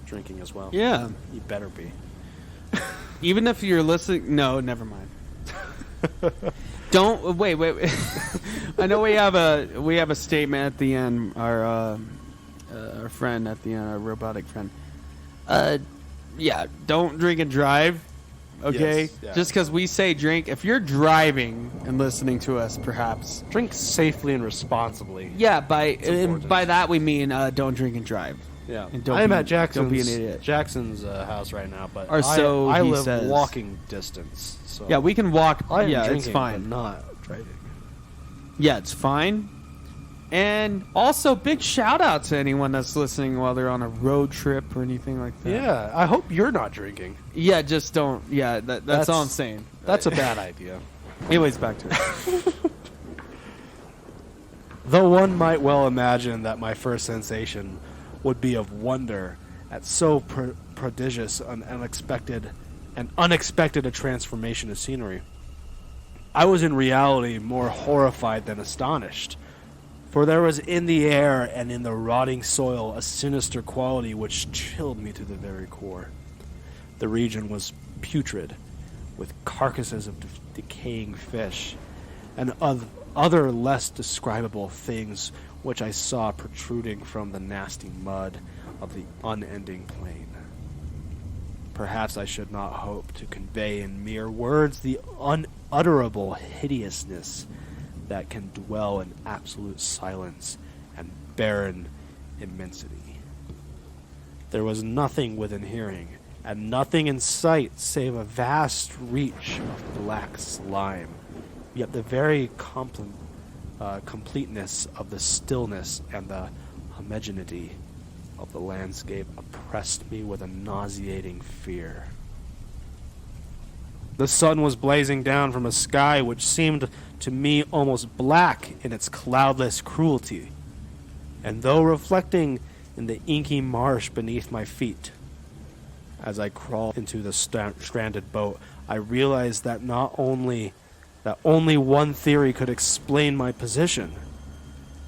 Speaker 2: drinking as well.
Speaker 1: Yeah.
Speaker 2: You better be.
Speaker 1: Even if you're listening, no, never mind. Don't wait. I know we have a statement at the end. Our friend at the end, our robotic friend. Yeah, don't drink and drive. Okay,
Speaker 2: Yes, yeah.
Speaker 1: just because we say drink. If you're driving and listening to us, perhaps
Speaker 2: Drink safely and responsibly.
Speaker 1: yeah.
Speaker 2: important.
Speaker 1: By that we mean don't drink and drive.
Speaker 2: Yeah.
Speaker 1: And don't
Speaker 2: I'm
Speaker 1: be-
Speaker 2: at
Speaker 1: don't be an idiot.
Speaker 2: Jackson's house right now, but
Speaker 1: Or so
Speaker 2: I
Speaker 1: he
Speaker 2: live
Speaker 1: says.
Speaker 2: walking distance. So
Speaker 1: Yeah, we can walk.
Speaker 2: I am
Speaker 1: Yeah,
Speaker 2: drinking,
Speaker 1: it's fine.
Speaker 2: but not driving.
Speaker 1: Yeah, it's fine. And also, big shout out to anyone that's listening while they're on a road trip or anything like that.
Speaker 2: Yeah, I hope you're not drinking.
Speaker 1: Yeah, just don't. Yeah, that's all I'm saying.
Speaker 2: That's a bad idea.
Speaker 1: Anyways, back to it.
Speaker 2: Though one might well imagine that my first sensation would be of wonder at so prodigious and unexpected a transformation of scenery, I was in reality more horrified than astonished. For there was in the air and in the rotting soil a sinister quality which chilled me to the very core. The region was putrid, with carcasses of decaying fish, and other less describable things which I saw protruding from the nasty mud of the unending plain. Perhaps I should not hope to convey in mere words the unutterable hideousness that can dwell in absolute silence and barren immensity. There was nothing within hearing, and nothing in sight save a vast reach of black slime, yet the very completeness of the stillness and the homogeneity of the landscape oppressed me with a nauseating fear. The sun was blazing down from a sky which seemed to me almost black in its cloudless cruelty, and though reflecting in the inky marsh beneath my feet, as I crawled into the stranded boat, I realized that only one theory could explain my position.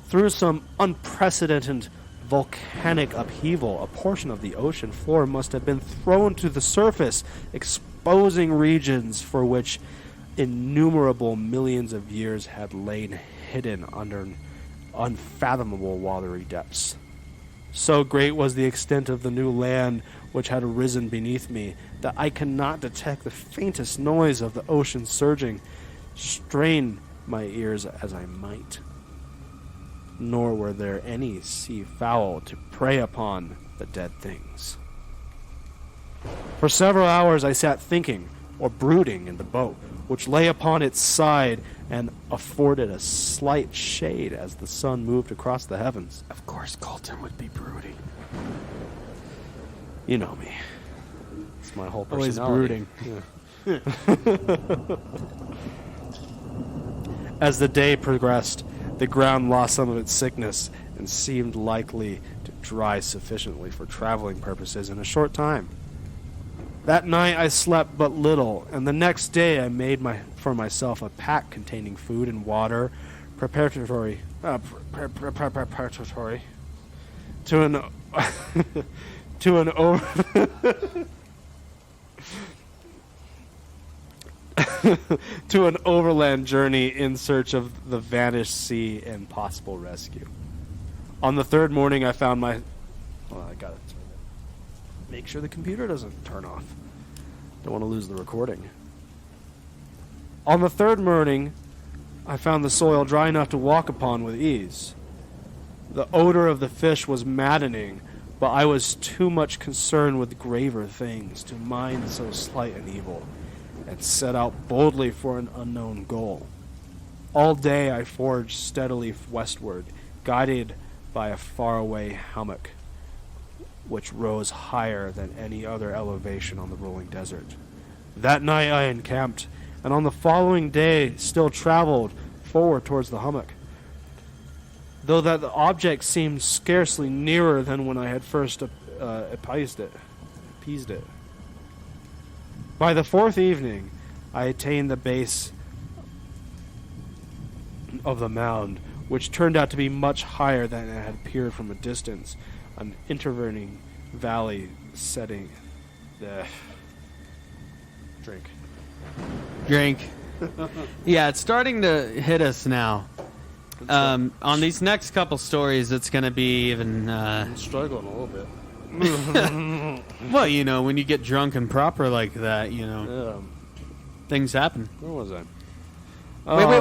Speaker 2: Through some unprecedented volcanic upheaval, a portion of the ocean floor must have been thrown to the surface, exposing regions for which innumerable millions of years had lain hidden under unfathomable watery depths. So great was the extent of the new land which had arisen beneath me that I cannot detect the faintest noise of the ocean surging, strain my ears as I might. Nor were there any sea fowl to prey upon the dead things. For several hours I sat thinking or brooding in the boat, which lay upon its side and afforded a slight shade as the sun moved across the heavens.
Speaker 1: Of course, Colton would be brooding.
Speaker 2: You know me. It's my whole
Speaker 1: Always
Speaker 2: personality.
Speaker 1: brooding.
Speaker 2: As the day progressed, The ground lost some of its thickness and seemed likely to dry sufficiently for traveling purposes in a short time. That night I slept but little, and the next day I made for myself a pack containing food and water, preparatory to an to an over to an overland journey in search of the vanished sea and possible rescue. On the third morning, I found my. Well, I gotta make sure the computer doesn't turn off. Don't want to lose the recording. On the third morning, I found the soil dry enough to walk upon with ease. The odor of the fish was maddening, but I was too much concerned with graver things to mind so slight an evil, and set out boldly for an unknown goal. All day I forged steadily westward, guided by a faraway hummock, which rose higher than any other elevation on the rolling desert. That night I encamped, and on the following day still traveled forward towards the hummock, though that the object seemed scarcely nearer than when I had first appeased it. By the fourth evening, I attained the base of the mound, which turned out to be much higher than it had appeared from a distance, an intervening valley setting the
Speaker 1: Drink. Yeah, it's starting to hit us now. On these next couple stories, it's going to be even...
Speaker 2: I'm struggling a little bit.
Speaker 1: Well, you know, when you get drunk and proper like that, you know, things happen.
Speaker 2: Where was I?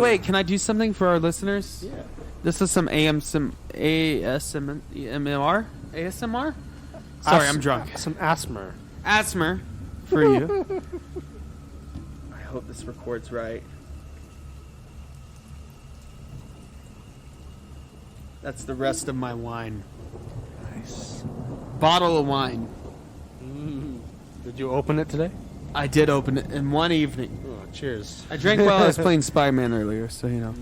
Speaker 1: Wait. Can I do something for our listeners?
Speaker 2: Yeah.
Speaker 1: This is some ASMR? Sorry, I'm drunk.
Speaker 2: Some asthma.
Speaker 1: ASMR for you. I hope this records right. That's the rest of my wine.
Speaker 2: Nice.
Speaker 1: Bottle of wine.
Speaker 2: Did you open it today?
Speaker 1: I did open it in one evening.
Speaker 2: Oh, cheers.
Speaker 1: I drank while I was playing Spider-Man earlier, so you know.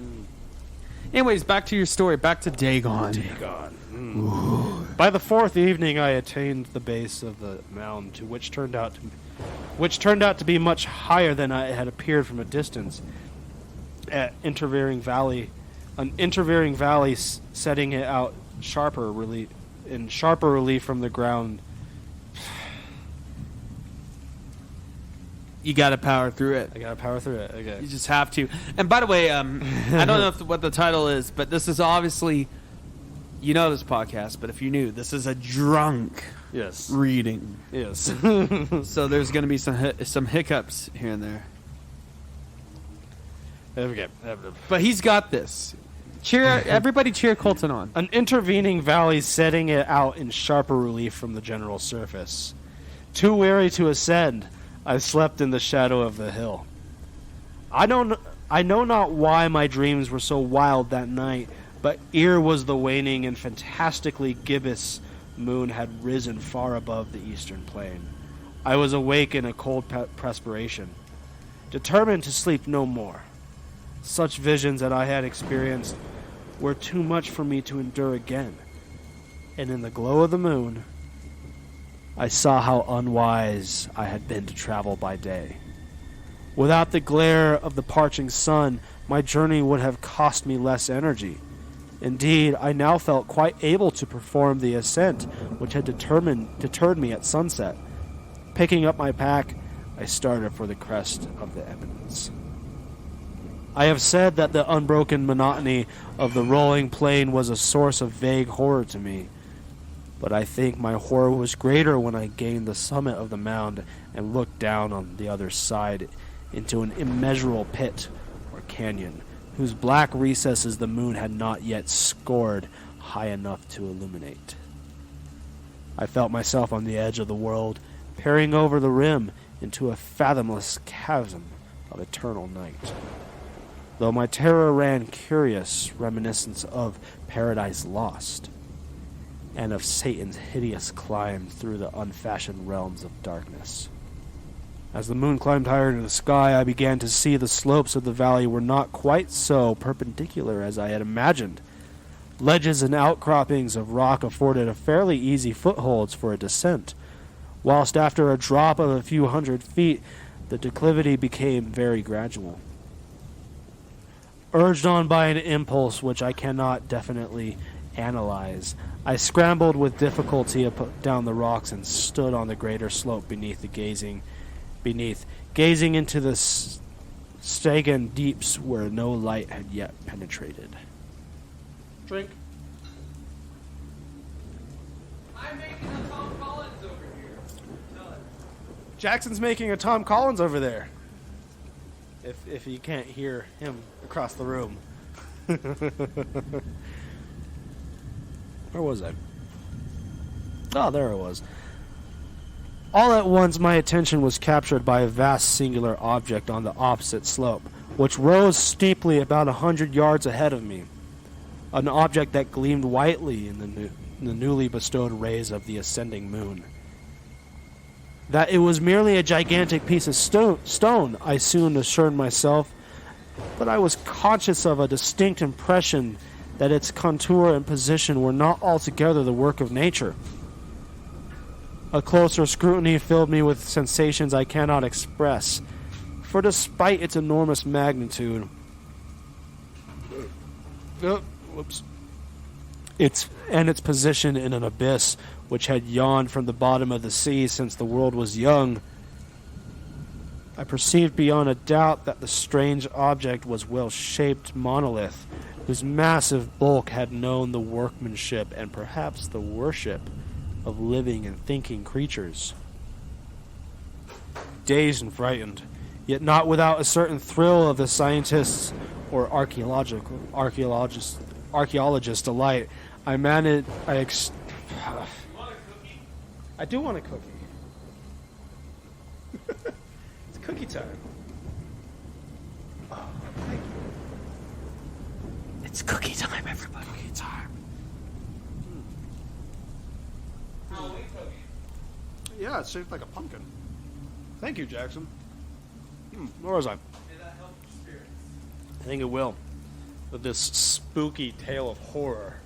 Speaker 1: Anyways, back to your story. Back to Dagon.
Speaker 2: By the fourth evening, I attained the base of the mound, which turned out to be much higher than I had appeared from a distance. An intervening valley setting it out in sharper relief from the ground.
Speaker 1: You got to power through it.
Speaker 2: I gotta power through it. Okay.
Speaker 1: You just have to. And by the way, I don't know what the title is, but this is obviously, you know this podcast, but if you're new, this is a drunk
Speaker 2: Yes.
Speaker 1: reading.
Speaker 2: Yes.
Speaker 1: So there's going to be some hiccups here and there.
Speaker 2: Okay.
Speaker 1: But he's got this. Everybody cheer Colton on.
Speaker 2: An intervening valley setting it out in sharper relief from the general surface. Too weary to ascend, I slept in the shadow of the hill. I know not why my dreams were so wild that night, but ere was the waning and fantastically gibbous moon had risen far above the eastern plain. I was awake in a cold perspiration, determined to sleep no more. Such visions that I had experienced were too much for me to endure again, and in the glow of the moon, I saw how unwise I had been to travel by day. Without the glare of the parching sun, my journey would have cost me less energy. Indeed, I now felt quite able to perform the ascent which had deterred me at sunset. Picking up my pack, I started for the crest of the eminence. I have said that the unbroken monotony of the rolling plain was a source of vague horror to me, but I think my horror was greater when I gained the summit of the mound and looked down on the other side into an immeasurable pit or canyon, whose black recesses the moon had not yet scored high enough to illuminate. I felt myself on the edge of the world, peering over the rim into a fathomless chasm of eternal night. Though my terror ran curious reminiscence of Paradise Lost, and of Satan's hideous climb through the unfashioned realms of darkness. As the moon climbed higher into the sky, I began to see the slopes of the valley were not quite so perpendicular as I had imagined. Ledges and outcroppings of rock afforded a fairly easy footholds for a descent, whilst after a drop of a few hundred feet, the declivity became very gradual. Urged on by an impulse which I cannot definitely analyze, I scrambled with difficulty up down the rocks and stood on the greater slope gazing into the Stagan deeps where no light had yet penetrated. Drink.
Speaker 1: I'm making a Tom Collins over here. Tell it.
Speaker 2: Jackson's making a Tom Collins over there. If you can't hear him across the room. Where was I? Oh, there it was. All at once my attention was captured by a vast singular object on the opposite slope, which rose steeply about 100 yards ahead of me. An object that gleamed whitely in the newly bestowed rays of the ascending moon. That it was merely a gigantic piece of stone, I soon assured myself, but I was conscious of a distinct impression that its contour and position were not altogether the work of nature. A closer scrutiny filled me with sensations I cannot express, for despite its enormous magnitude, its position in an abyss which had yawned from the bottom of the sea since the world was young, I perceived beyond a doubt that the strange object was well-shaped monolith, whose massive bulk had known the workmanship and perhaps the worship of living and thinking creatures. Dazed and frightened, yet not without a certain thrill of the scientist's or archaeologist delight, I do want a cookie. It's cookie time. Oh, thank you. It's cookie time, everybody. Cookie time.
Speaker 1: Halloween cookie.
Speaker 2: Yeah, it's shaped like a pumpkin. Thank you, Jackson. Where was I?
Speaker 1: May that help your spirits.
Speaker 2: I think it will. With this spooky tale of horror.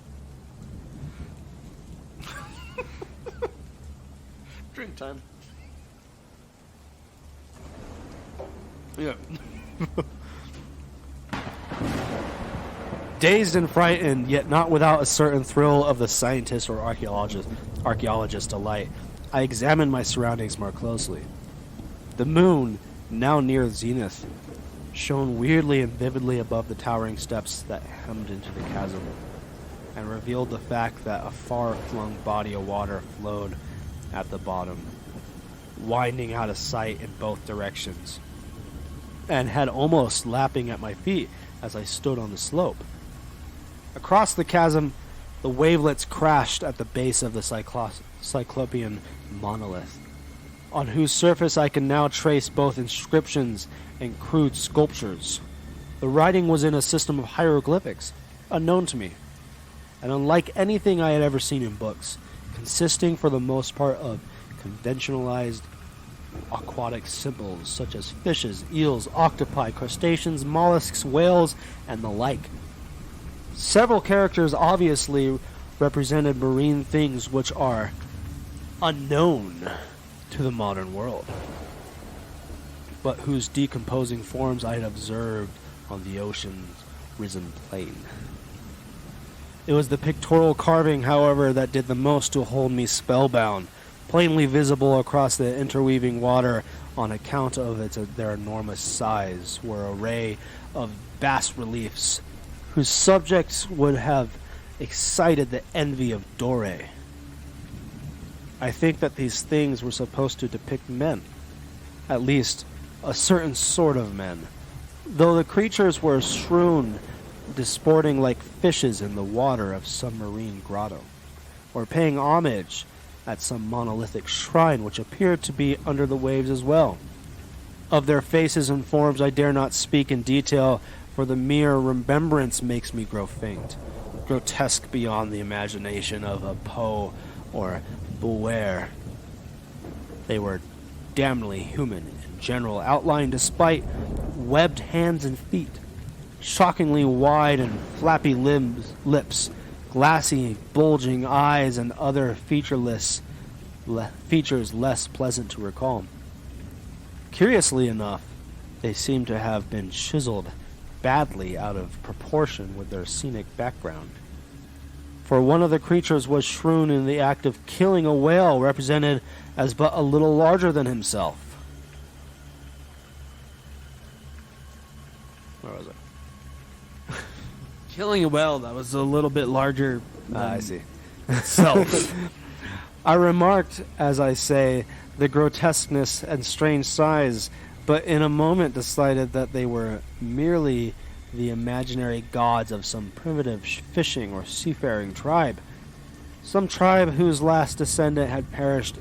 Speaker 2: Drink time. Yeah. Dazed and frightened, yet not without a certain thrill of the scientist or archaeologist delight, I examined my surroundings more closely. The moon, now near zenith, shone weirdly and vividly above the towering steps that hemmed into the chasm, and revealed the fact that a far-flung body of water flowed at the bottom, winding out of sight in both directions, and had almost lapping at my feet as I stood on the slope. Across the chasm, the wavelets crashed at the base of the Cyclopean monolith, on whose surface I can now trace both inscriptions and crude sculptures. The writing was in a system of hieroglyphics, unknown to me, and unlike anything I had ever seen in books, consisting for the most part of conventionalized aquatic symbols such as fishes, eels, octopi, crustaceans, mollusks, whales, and the like. Several characters obviously represented marine things which are unknown to the modern world, but whose decomposing forms I had observed on the ocean's risen plain. It was the pictorial carving, however, that did the most to hold me spellbound, plainly visible across the interweaving water on account of their enormous size, were an array of bas-reliefs whose subjects would have excited the envy of Dore. I think that these things were supposed to depict men, at least a certain sort of men, though the creatures were strewn, disporting like fishes in the water of some marine grotto, or paying homage at some monolithic shrine which appeared to be under the waves as well. Of their faces and forms I dare not speak in detail, for the mere remembrance makes me grow faint, grotesque beyond the imagination of a Poe or Bulwer. They were damnably human and general outline despite webbed hands and feet, shockingly wide and flappy lips, glassy, bulging eyes, and other features less pleasant to recall. Curiously enough, they seem to have been chiseled badly out of proportion with their scenic background. For one of the creatures was strewn in the act of killing a whale represented as but a little larger than himself. Where was it?
Speaker 1: Killing a whale that was a little bit larger than
Speaker 2: I see.
Speaker 1: itself.
Speaker 2: I remarked, as I say, the grotesqueness and strange size, but in a moment decided that they were merely the imaginary gods of some primitive fishing or seafaring tribe. Some tribe whose last descendant had perished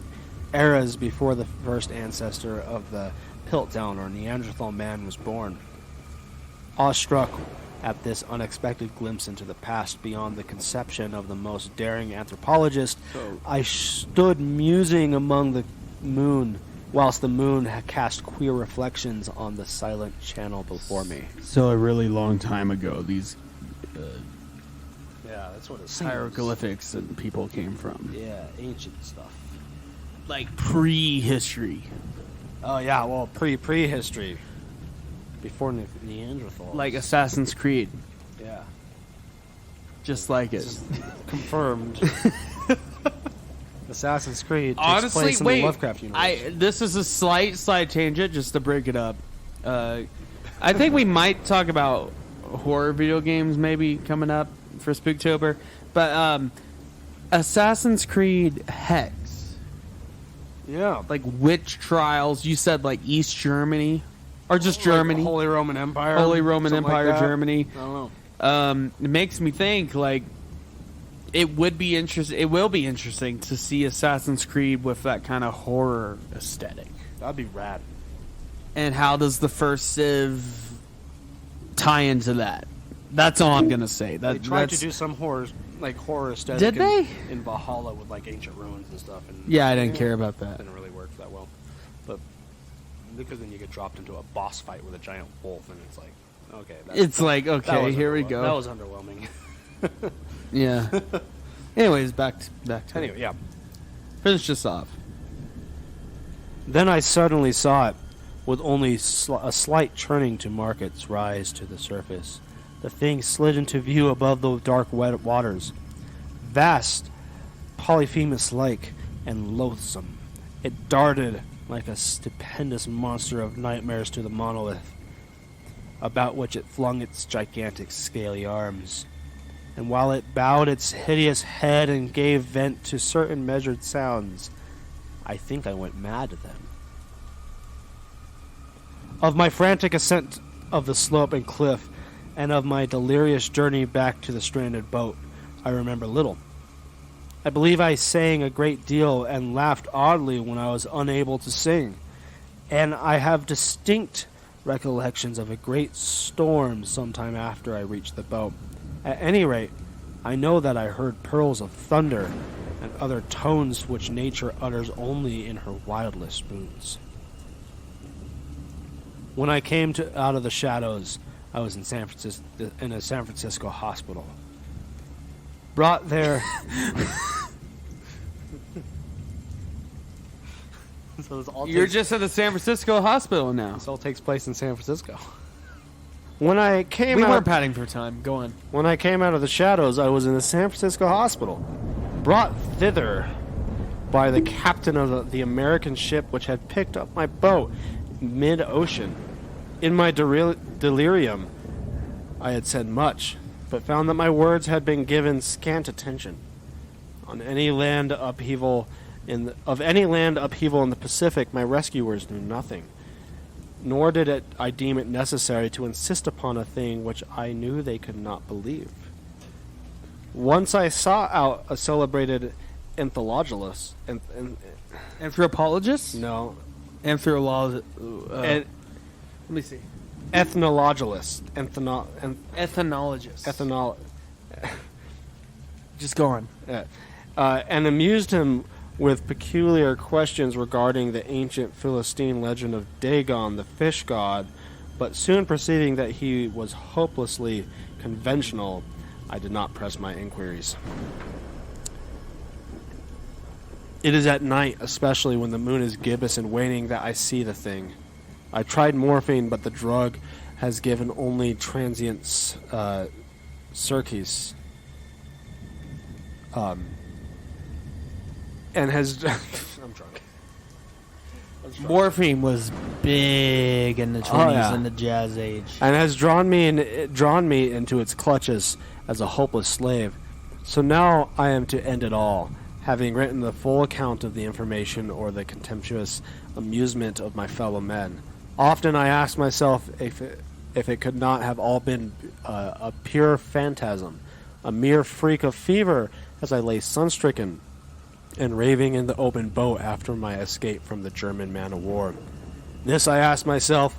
Speaker 2: eras before the first ancestor of the Piltdown or Neanderthal man was born. Awestruck at this unexpected glimpse into the past beyond the conception of the most daring anthropologist, I stood musing among the moon, whilst the moon cast queer reflections on the silent channel before me.
Speaker 1: So a really long time ago, these
Speaker 2: Yeah, that's what it's
Speaker 1: hieroglyphics and people came from.
Speaker 2: Yeah, ancient stuff.
Speaker 1: Like prehistory.
Speaker 2: Oh yeah, well, prehistory, before Neanderthals.
Speaker 1: Like Assassin's Creed.
Speaker 2: yeah,
Speaker 1: Just like it.
Speaker 2: confirmed. Assassin's Creed takes
Speaker 1: Honestly,
Speaker 2: place in
Speaker 1: wait.
Speaker 2: the Lovecraft universe.
Speaker 1: This is a slight side tangent just to break it up. I think we might talk about horror video games maybe coming up for Spooktober. But Assassin's Creed Hex.
Speaker 2: Yeah,
Speaker 1: Like witch trials. You said like East Germany. Or just
Speaker 2: like
Speaker 1: Germany.
Speaker 2: Holy Roman Empire.
Speaker 1: Holy Roman
Speaker 2: something
Speaker 1: Empire,
Speaker 2: like that.
Speaker 1: Germany.
Speaker 2: I don't know.
Speaker 1: It makes me think like it will be interesting to see Assassin's Creed with that kind of horror aesthetic.
Speaker 2: That'd be rad.
Speaker 1: And how does the first Civ tie into that? That's all I'm gonna say.
Speaker 2: They tried to do some horror aesthetic.
Speaker 1: Did they?
Speaker 2: in Valhalla with like ancient ruins and stuff? And
Speaker 1: Yeah, I didn't care about that.
Speaker 2: Didn't really work that well, but because then you get dropped into a boss fight with a giant wolf, and it's like, okay,
Speaker 1: It's like,
Speaker 2: that
Speaker 1: okay,
Speaker 2: was
Speaker 1: here we
Speaker 2: underwhelming.
Speaker 1: go.
Speaker 2: That was underwhelming.
Speaker 1: Yeah. Anyways, back to
Speaker 2: Anyway, yeah.
Speaker 1: finish this off.
Speaker 2: Then I suddenly saw it, with only a slight churning to mark its rise to the surface. The thing slid into view above the dark wet waters. Vast, Polyphemus-like, and loathsome. It darted like a stupendous monster of nightmares to the monolith, about which it flung its gigantic scaly arms. And while it bowed its hideous head and gave vent to certain measured sounds, I think I went mad then. Of my frantic ascent of the slope and cliff, and of my delirious journey back to the stranded boat, I remember little. I believe I sang a great deal and laughed oddly when I was unable to sing, and I have distinct recollections of a great storm sometime after I reached the boat. At any rate, I know that I heard pearls of thunder and other tones which nature utters only in her wildest moods. When I came out of the shadows, I was in a San Francisco hospital. Brought there. So
Speaker 1: You're just at the San Francisco hospital now.
Speaker 2: This all takes place in San Francisco. When I came
Speaker 1: We
Speaker 2: out,
Speaker 1: weren't padding for time. Go on.
Speaker 2: When I came out of the shadows, I was in the San Francisco hospital, brought thither by the captain of the American ship which had picked up my boat mid-ocean. In my delirium, I had said much, but found that my words had been given scant attention. Of any land upheaval in the Pacific, my rescuers knew nothing. Nor did I deem it necessary to insist upon a thing which I knew they could not believe. Once I sought out a celebrated anthologist.
Speaker 1: Anthropologist?
Speaker 2: No.
Speaker 1: Anthropologist.
Speaker 2: Let
Speaker 1: me see.
Speaker 2: Ethnologist.
Speaker 1: Ethnologist. Just go on.
Speaker 2: And amused him with peculiar questions regarding the ancient Philistine legend of Dagon, the fish god, but soon perceiving that he was hopelessly conventional, I did not press my inquiries. It is at night, especially when the moon is gibbous and waning, that I see the thing. I tried morphine, but the drug has given only transient circuits. And has... I'm drunk.
Speaker 1: Morphine was big in the 20s
Speaker 2: yeah.
Speaker 1: and the Jazz Age.
Speaker 2: And has drawn me into its clutches as a hopeless slave. So now I am to end it all, having written the full account of the information or the contemptuous amusement of my fellow men. Often I ask myself if it could not have all been a pure phantasm, a mere freak of fever as I lay sun-stricken and raving in the open boat after my escape from the German man-of-war. This I ask myself,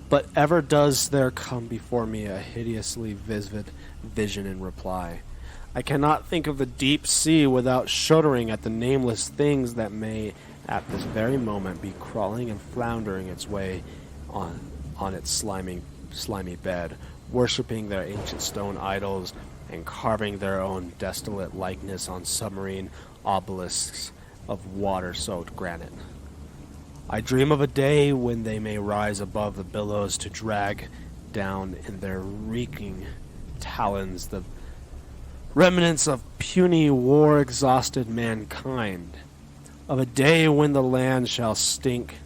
Speaker 2: but ever does there come before me a hideously vivid vision in reply. I cannot think of the deep sea without shuddering at the nameless things that may at this very moment be crawling and floundering its way on its slimy bed, worshipping their ancient stone idols and carving their own desolate likeness on submarine obelisks of water-soaked granite. I dream of a day when they may rise above the billows to drag down in their reeking talons the remnants of puny war-exhausted mankind, of a day when the land shall stink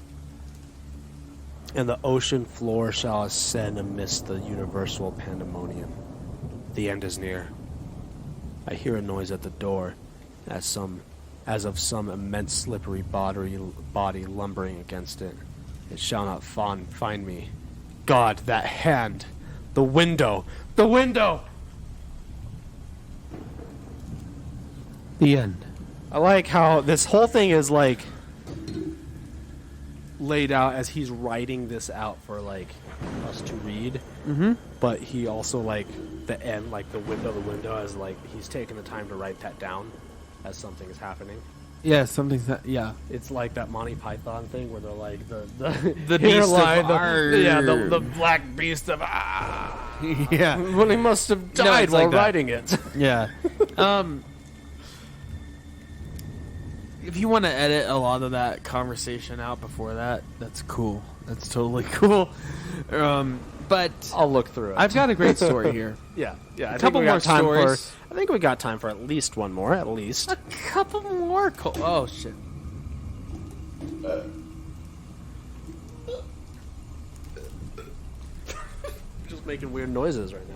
Speaker 2: and the ocean floor shall ascend amidst the universal pandemonium. The end is near. I hear a noise at the door, as of some immense slippery body lumbering against it. It shall not find me. God, that hand! The window! The window!
Speaker 1: The end.
Speaker 2: I like how this whole thing is like laid out as he's writing this out for like us to read.
Speaker 1: Mm-hmm.
Speaker 2: But he also like the end, like the window as like he's taking the time to write that down as something is happening.
Speaker 1: Yeah, something's that. Yeah,
Speaker 2: It's like that Monty Python thing where they're like the
Speaker 1: the beast of
Speaker 2: the black beast of
Speaker 1: yeah,
Speaker 2: when he must have died
Speaker 1: it's
Speaker 2: while
Speaker 1: like that.
Speaker 2: writing it.
Speaker 1: yeah. If you want to edit a lot of that conversation out before that, that's cool. That's totally cool. But
Speaker 2: I'll look through it.
Speaker 1: I've got a great story here.
Speaker 2: yeah. I think
Speaker 1: couple
Speaker 2: we got
Speaker 1: more
Speaker 2: time
Speaker 1: stories.
Speaker 2: I think we got time for at least one more, at least.
Speaker 1: A couple more. Oh shit.
Speaker 2: Just making weird noises right now.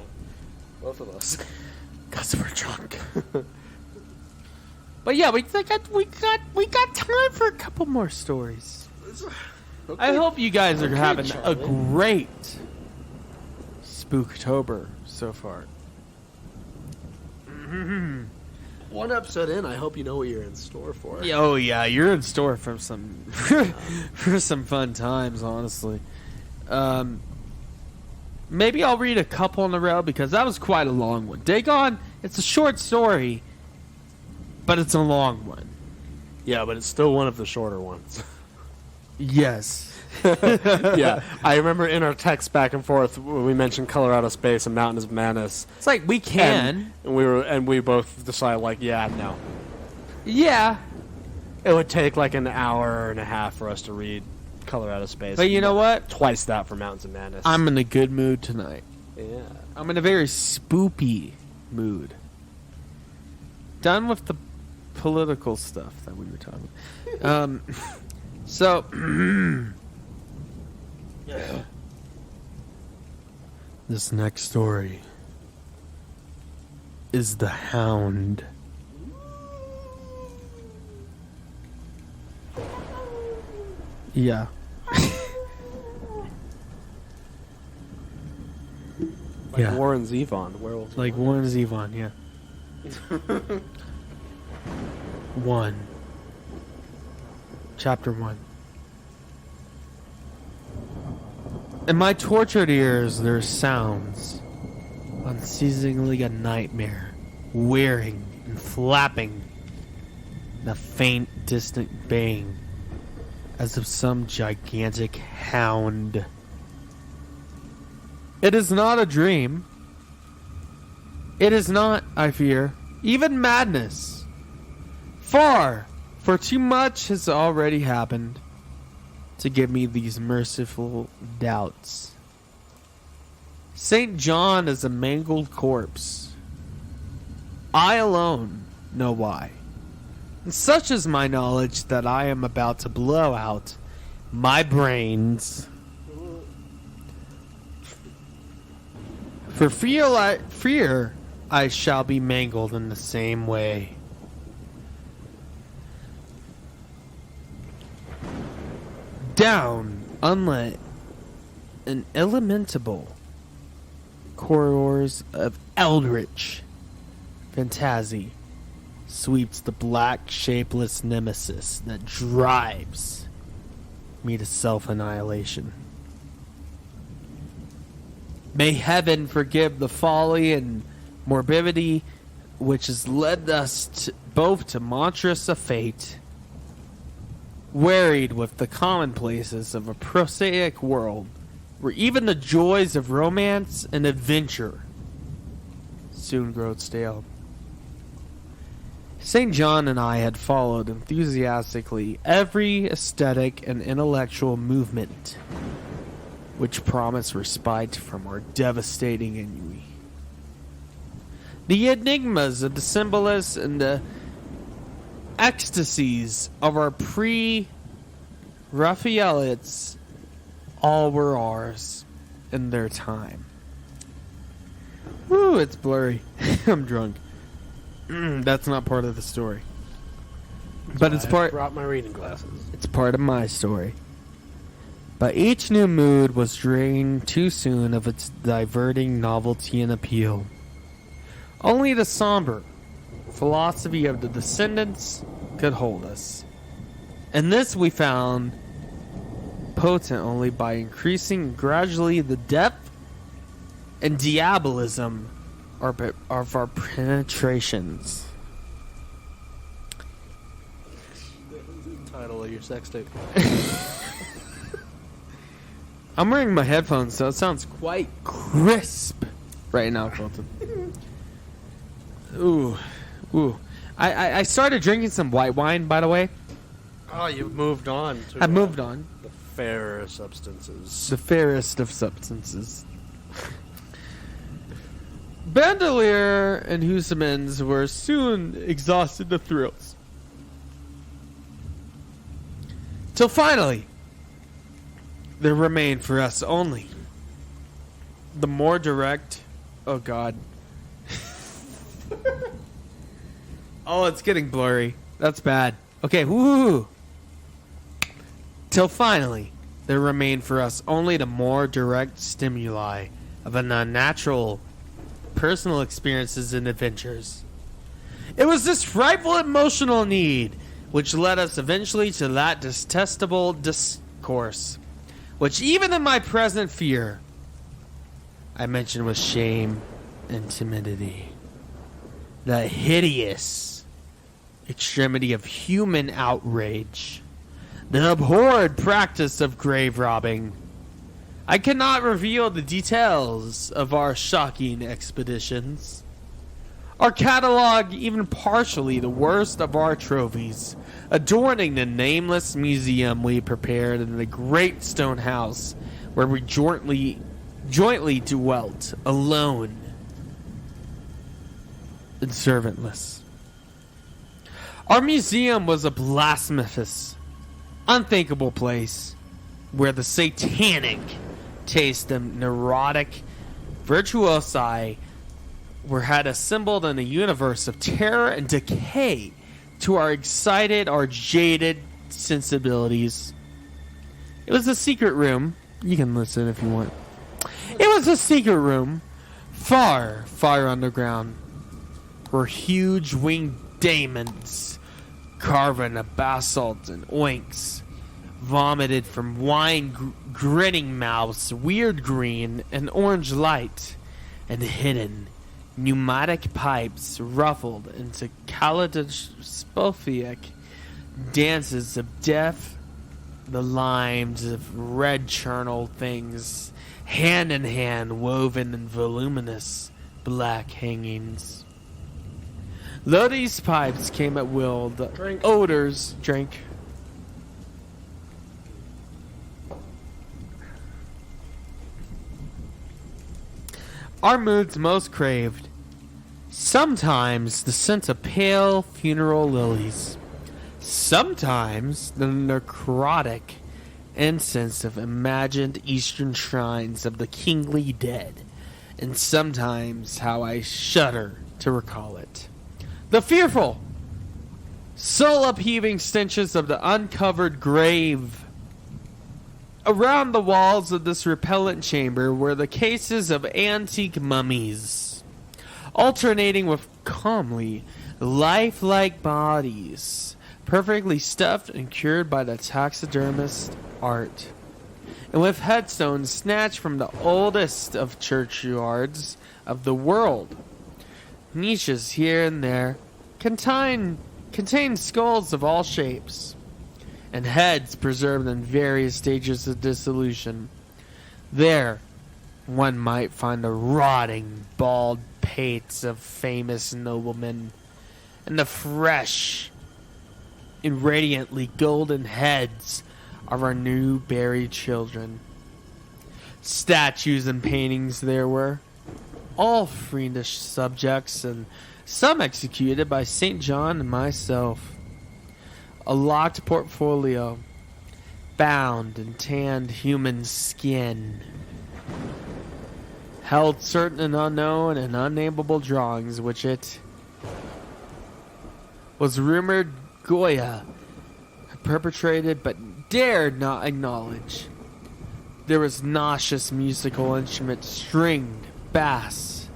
Speaker 2: Both of us.
Speaker 1: Because we're drunk. But yeah, we got time for a couple more stories.
Speaker 2: Okay.
Speaker 1: I hope you guys are
Speaker 2: Okay,
Speaker 1: having a
Speaker 2: Charlie.
Speaker 1: great Spooktober so far.
Speaker 2: One episode in, I hope you know what you're in store for.
Speaker 1: Yeah, oh yeah, you're in store for some for some fun times, honestly. Maybe I'll read a couple in a row because that was quite a long one. Dagon, it's a short story, but it's a long one.
Speaker 2: Yeah, but it's still one of the shorter ones.
Speaker 1: Yes.
Speaker 2: Yeah, I remember in our text back and forth when we mentioned Colorado Space and Mountains of Madness,
Speaker 1: It's like we can.
Speaker 2: and we both decided like, yeah, no,
Speaker 1: Yeah.
Speaker 2: it would take like an hour and a half for us to read Colorado Space.
Speaker 1: But you know what?
Speaker 2: Twice that for Mountains of Madness.
Speaker 1: I'm in a good mood tonight.
Speaker 2: yeah.
Speaker 1: I'm in a very spoopy mood. Done with the political stuff that we were talking about. So, this next story is The Hound. Yeah.
Speaker 2: Like
Speaker 1: Yeah.
Speaker 2: Warren Zevon, werewolf.
Speaker 1: Like Warren Zevon, yeah. 1. Chapter 1. In my tortured ears there are sounds, unceasingly a nightmare, whirring and flapping. and a faint, distant baying, as of some gigantic hound. It is not a dream. It is not, I fear, even madness. For too much has already happened to give me these merciful doubts. St. John is a mangled corpse. I alone know why. And such is my knowledge that I am about to blow out my brains. For fear I shall be mangled in the same way. Down, unlit, and illimitable corridors of eldritch fantasy sweeps the black, shapeless nemesis that drives me to self-annihilation. May heaven forgive the folly and morbidity which has led us both to monstrous a fate, wearied with the commonplaces of a prosaic world, where even the joys of romance and adventure soon grow stale. St. John and I had followed enthusiastically every aesthetic and intellectual movement which promised respite from our devastating ennui. The enigmas of the symbolists and the ecstasies of our pre-Raphaelites all were ours in their time. Woo, it's blurry. I'm drunk. That's not part of the story. But it's part.
Speaker 2: I brought my reading glasses.
Speaker 1: It's part of my story. But each new mood was drained too soon of its diverting novelty and appeal. Only the somber philosophy of the descendants could hold us. And this we found potent only by increasing gradually the depth and diabolism of our penetrations.
Speaker 2: Title of your sex tape.
Speaker 1: I'm wearing my headphones, so it sounds quite crisp right now, Colton. Ooh. I started drinking some white wine, by the way.
Speaker 2: Oh, you've moved on to
Speaker 1: I moved on.
Speaker 2: the fairer substances.
Speaker 1: The fairest of substances. Bandolier and Hussamans were soon exhausted the thrills. Till finally, there remained for us only the more direct... Oh, God. Oh, it's getting blurry. That's bad. Okay, woo. Till finally, there remained for us only the more direct stimuli of an unnatural personal experiences and adventures. It was this frightful emotional need which led us eventually to that detestable discourse, which even in my present fear, I mention with shame and timidity. The hideous extremity of human outrage. The abhorred practice of grave robbing. I cannot reveal the details of our shocking expeditions. Our catalog even partially the worst of our trophies, adorning the nameless museum we prepared in the great stone house where we jointly dwelt, alone and servantless. Our museum was a blasphemous, unthinkable place where the satanic taste of neurotic virtuosi were had assembled in a universe of terror and decay to our jaded sensibilities. It was a secret room. You can listen if you want. It was a secret room, far, far underground, where huge winged demons, carven of basalt and oinks, vomited from grinning mouths, weird green and orange light, and hidden pneumatic pipes ruffled into kaleidoscopic dances of death, the limes of red charnel things, hand in hand woven in voluminous black hangings. Though these pipes came at will, the odors our moods most craved. Sometimes the scent of pale funeral lilies. Sometimes the necrotic incense of imagined eastern shrines of the kingly dead. And sometimes how I shudder to recall it. The fearful, soul-upheaving stenches of the uncovered grave. Around the walls of this repellent chamber were the cases of antique mummies, alternating with calmly lifelike bodies, perfectly stuffed and cured by the taxidermist art, and with headstones snatched from the oldest of churchyards of the world. Niches here and there contain skulls of all shapes, and heads preserved in various stages of dissolution. There, one might find the rotting, bald pates of famous noblemen, and the fresh and radiantly golden heads of our new buried children. Statues and paintings there were, all fiendish subjects, and some executed by St. John and myself. A locked portfolio, bound in tanned human skin, held certain and unknown and unnameable drawings which it was rumored Goya had perpetrated but dared not acknowledge. There was nauseous musical instruments, stringed, bass,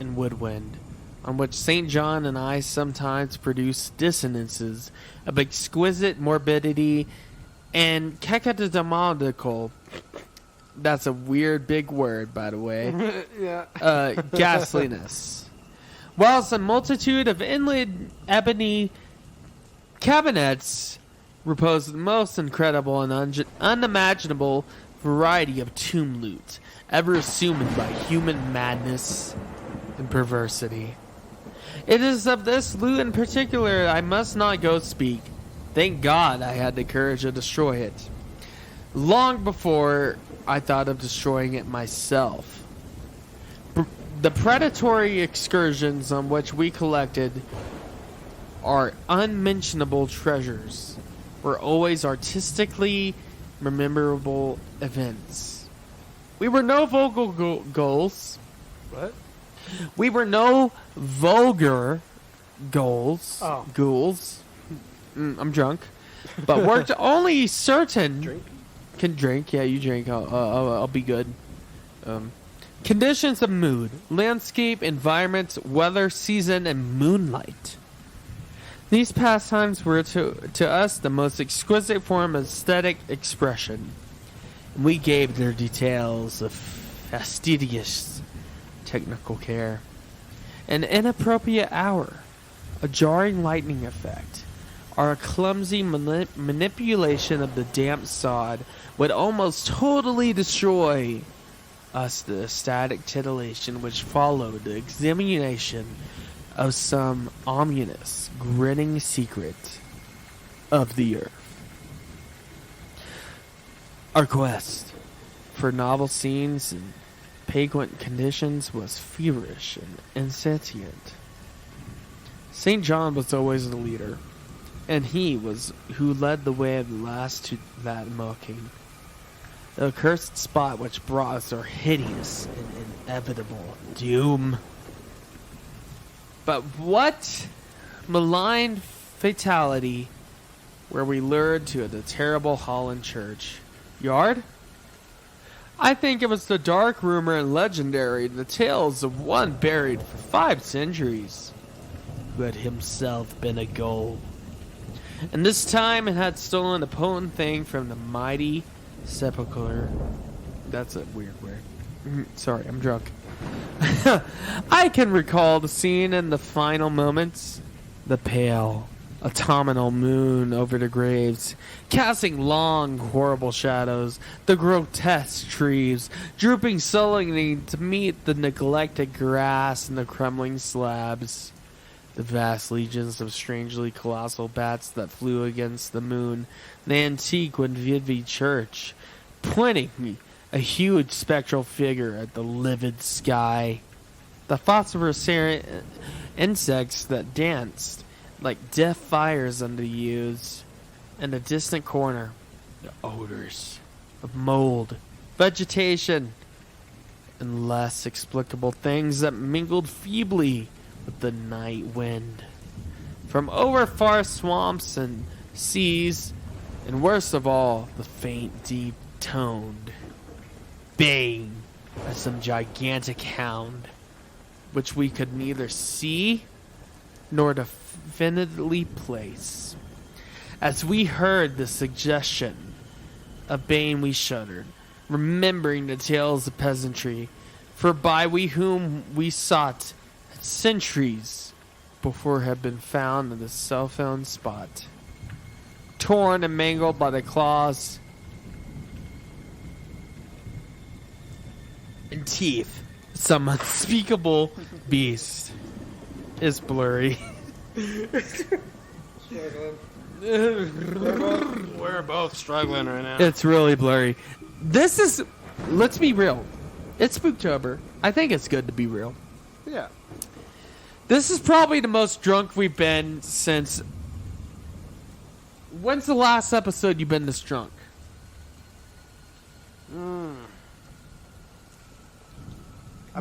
Speaker 1: and woodwind, on which St. John and I sometimes produced dissonances of exquisite morbidity and cacodemonical. That's a weird big word, by the way.
Speaker 2: Yeah.
Speaker 1: Ghastliness. Whilst a multitude of inlaid ebony cabinets reposed the most incredible and unimaginable variety of tomb loot ever assumed by human madness and perversity. It is of this loot in particular I must not go speak. Thank God I had the courage to destroy it, long before I thought of destroying it myself. The predatory excursions on which we collected our unmentionable treasures were always artistically memorable events. We were no vulgar goals.
Speaker 2: What?
Speaker 1: We were no vulgar goals.
Speaker 2: Oh.
Speaker 1: Ghouls. I'm drunk. But worked only certain...
Speaker 2: Drink?
Speaker 1: Can drink. Yeah, you drink. I'll be good. Conditions of mood. Landscape, environment, weather, season, and moonlight. These pastimes were to us the most exquisite form of aesthetic expression. We gave their details of fastidious technical care. An inappropriate hour, a jarring lightning effect, or a clumsy manipulation of the damp sod would almost totally destroy us the ecstatic titillation which followed the examination of some ominous, grinning secret of the earth. Our quest for novel scenes and pageant conditions was feverish and insentient. St. John was always the leader, and he was who led the way at last to that mocking, the accursed spot which brought us our hideous and inevitable doom. But what malign fatality were we lured to the terrible Holland church yard? I think it was the dark rumor and legendary the tales of one buried for 5 centuries, who had himself been a ghoul, and this time it had stolen a potent thing from the mighty sepulchre. That's a weird word. Sorry, I'm drunk. I can recall the scene in the final moments. The pale, autumnal moon over the graves, casting long, horrible shadows. The grotesque trees, drooping sullenly to meet the neglected grass and the crumbling slabs. The vast legions of strangely colossal bats that flew against the moon. The antique and vivid church, pointing a huge spectral figure at the livid sky. The phosphorescent insects that danced like deaf fires under the yews. In a distant corner, the odors of mold, vegetation, and less explicable things that mingled feebly with the night wind. From over far swamps and seas, and worst of all, the faint, deep-toned baying of some gigantic hound, which we could neither see nor definitely place. As we heard the suggestion of baying, we shuddered, remembering the tales of peasantry, for by we whom we sought centuries before had been found in the cell-phone spot, torn and mangled by the claws and teeth of some unspeakable beast. Is blurry.
Speaker 2: We're both struggling right now.
Speaker 1: It's really blurry. This is, let's be real, it's Spooktober. I think it's good to be real.
Speaker 2: Yeah.
Speaker 1: This is probably the most drunk we've been since... When's the last episode you've been this drunk?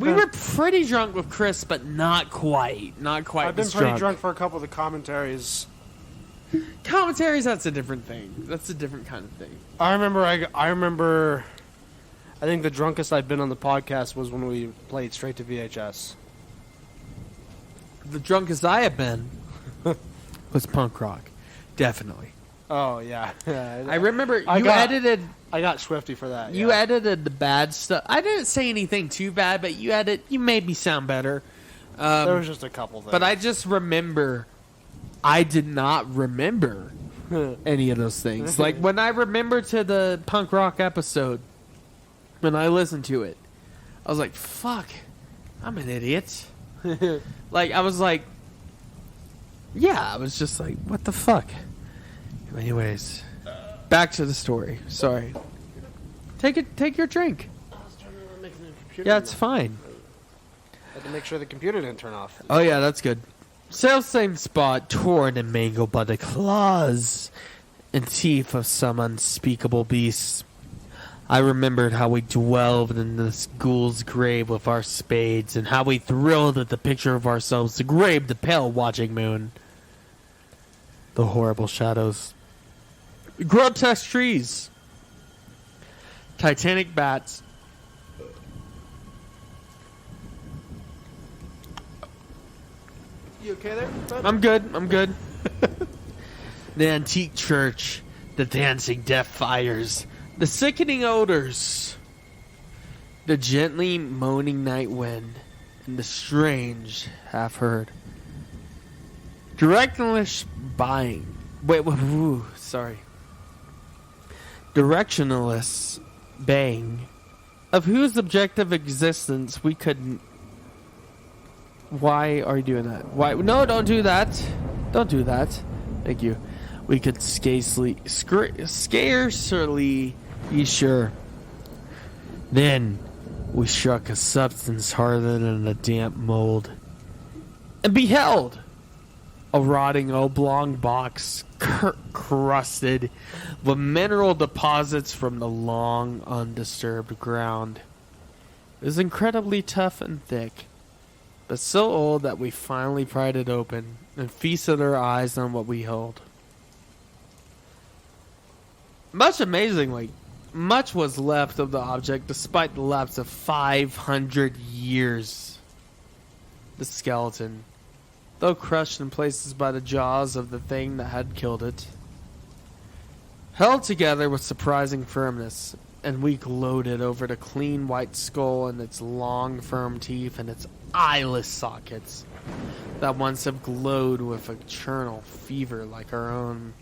Speaker 1: We were pretty drunk with Chris, but not quite. Not quite.
Speaker 2: I've been pretty drunk for a couple of the commentaries.
Speaker 1: Commentaries, that's a different thing. That's a different kind of thing.
Speaker 2: I remember. I think the drunkest I've been on the podcast was when we played straight to VHS.
Speaker 1: The drunkest I have been was punk rock. Definitely.
Speaker 2: Oh yeah.
Speaker 1: I remember
Speaker 2: I
Speaker 1: you
Speaker 2: got-
Speaker 1: edited...
Speaker 2: I got Swifty for that.
Speaker 1: You
Speaker 2: yeah.
Speaker 1: edited the bad stuff. I didn't say anything too bad, but you made me sound better.
Speaker 2: There was just a couple things.
Speaker 1: But I just remember, I did not remember any of those things. Like when I remember to the punk rock episode, when I listened to it, I was like, "Fuck, I'm an idiot." Like I was like, yeah, I was just like, "What the fuck?" Anyways, back to the story. Sorry. Take your drink.
Speaker 2: I was trying to make the computer.
Speaker 1: Yeah, it's fine.
Speaker 2: I had to make sure the computer didn't turn off.
Speaker 1: Oh yeah, that's good. Self-same spot, torn and mangled by the claws and teeth of some unspeakable beast. I remembered how we delved in this ghoul's grave with our spades, and how we thrilled at the picture of ourselves to grave the pale watching moon. The horrible shadows. Grotesque trees. Titanic bats.
Speaker 2: You okay there? Bud?
Speaker 1: I'm good. The antique church, the dancing deaf fires, the sickening odors, the gently moaning night wind, and the strange half-heard directionless buying. Sorry. Directionless baying, of whose objective existence we couldn't. Why are you doing that? Why? No, don't do that. Don't do that. Thank you. We could scarcely be sure. Then we struck a substance harder than a damp mold, and beheld a rotting oblong box crusted with mineral deposits from the long undisturbed ground. It was incredibly tough and thick, but so old that we finally pried it open and feasted our eyes on what we held. Much amazingly, much was left of the object despite the lapse of 500 years. The skeleton, though crushed in places by the jaws of the thing that had killed it, held together with surprising firmness, and we gloated over the clean white skull and its long, firm teeth and its eyeless sockets that once have glowed with a charnel fever like our own.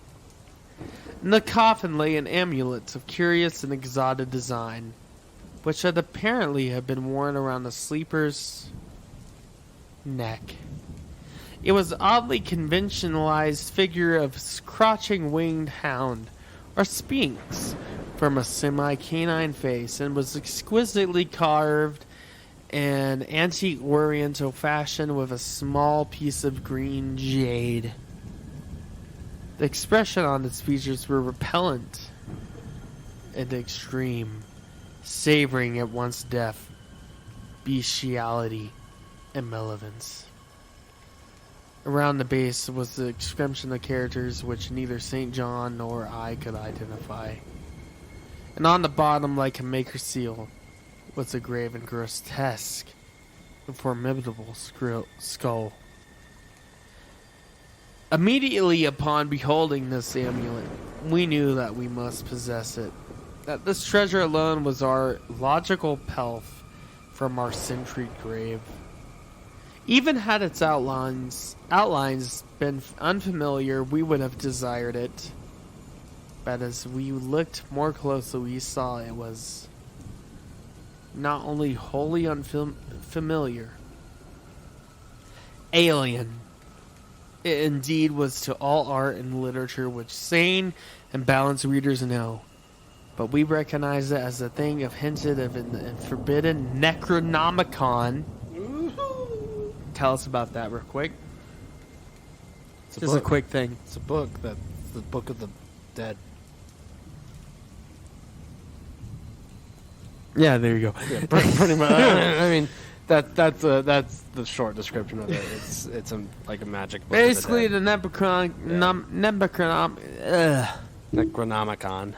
Speaker 1: In the coffin lay an amulet of curious and exotic design, which had apparently have been worn around the sleeper's neck. It was an oddly conventionalized figure of crouching winged hound, or sphinx, from a semi-canine face, and was exquisitely carved in antique oriental fashion with a small piece of green jade. The expression on its features were repellent and extreme, savoring at once death, bestiality, and malevolence. Around the base was the inscription of characters which neither St. John nor I could identify. And on the bottom, like a maker's seal, was a graven grotesque and formidable skull. Immediately upon beholding this amulet, we knew that we must possess it. That this treasure alone was our logical pelf from our century grave. Even had its outlines been unfamiliar, we would have desired it. But as we looked more closely, we saw it was not only wholly unfamiliar, alien. It indeed was to all art and literature which sane and balanced readers know. But we recognize it as a thing of hinted of in the forbidden Necronomicon. Tell us about that real quick. Just a quick thing.
Speaker 2: It's a book that's the Book of the Dead.
Speaker 1: Yeah, there you go.
Speaker 2: Yeah, pretty much. I mean, that's the short description of it. It's like a magic book.
Speaker 1: Basically,
Speaker 2: of the
Speaker 1: the Necronomicon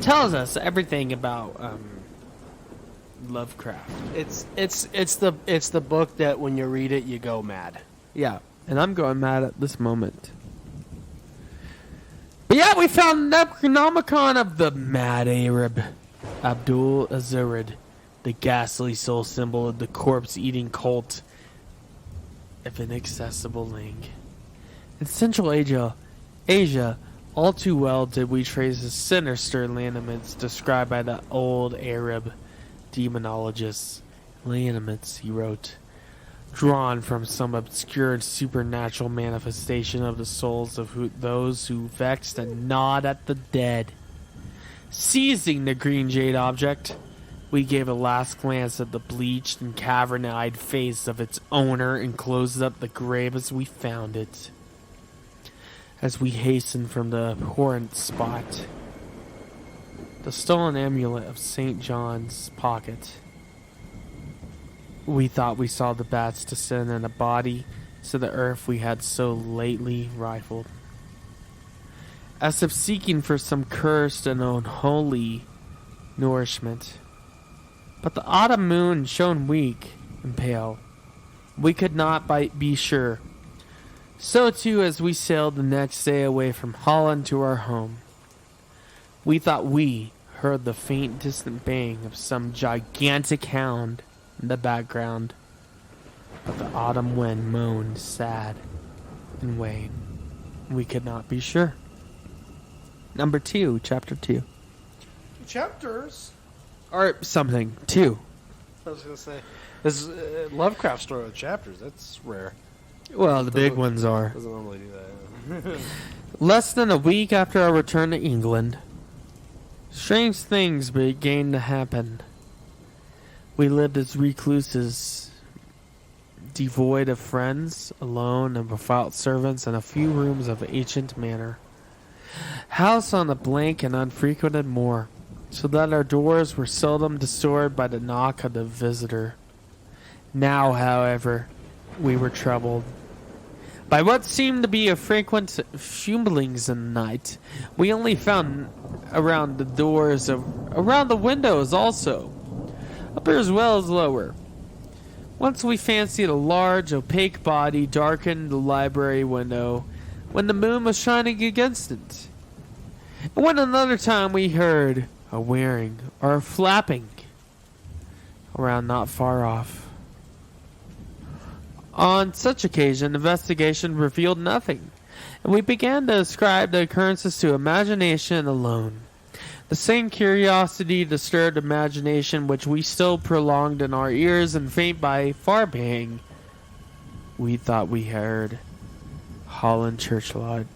Speaker 1: tells us everything about Lovecraft.
Speaker 2: It's the book that when you read it you go mad.
Speaker 1: Yeah, and I'm going mad at this moment. But yeah, we found Necronomicon of the Mad Arab, Abdul Azurid, the ghastly soul symbol of the corpse-eating cult of inaccessible link. In Central Asia, all too well did we trace the sinister lineaments described by the old Arab demonologists. Lineaments, he wrote, drawn from some obscure supernatural manifestation of the souls of those who vexed and gnawed at the dead. Seizing the green jade object, we gave a last glance at the bleached and cavern-eyed face of its owner and closed up the grave as we found it. As we hastened from the abhorrent spot, the stolen amulet of St. John's pocket, we thought we saw the bats descend in a body to the earth we had so lately rifled, as if seeking for some cursed and unholy nourishment. But the autumn moon shone weak and pale. We could not be sure. So too as we sailed the next day away from Holland to our home. We thought we heard the faint distant bang of some gigantic hound in the background. But the autumn wind moaned sad and waned. We could not be sure. Number 2, chapter 2.
Speaker 4: Chapters?
Speaker 2: Or something. 2.
Speaker 5: I was going to say, this Lovecraft story with chapters, that's rare.
Speaker 1: Well, the big ones are.
Speaker 5: Doesn't normally do that.
Speaker 1: Less than a week after our return to England, strange things began to happen. We lived as recluses, devoid of friends, alone and without servants in a few rooms of an ancient manor. House on a blank and unfrequented moor, so that our doors were seldom disturbed by the knock of the visitor. Now, however, we were troubled by what seemed to be a frequent fumblings in the night. We only found around the doors around the windows also, upper as well as lower. Once we fancied a large, opaque body darkened the library window when the moon was shining against it. And when another time we heard a whirring or a flapping around not far off. On such occasion, investigation revealed nothing, and we began to ascribe the occurrences to imagination alone. The same curiosity disturbed imagination which we still prolonged in our ears, and faint by far bang, we thought we heard Holland churchyard.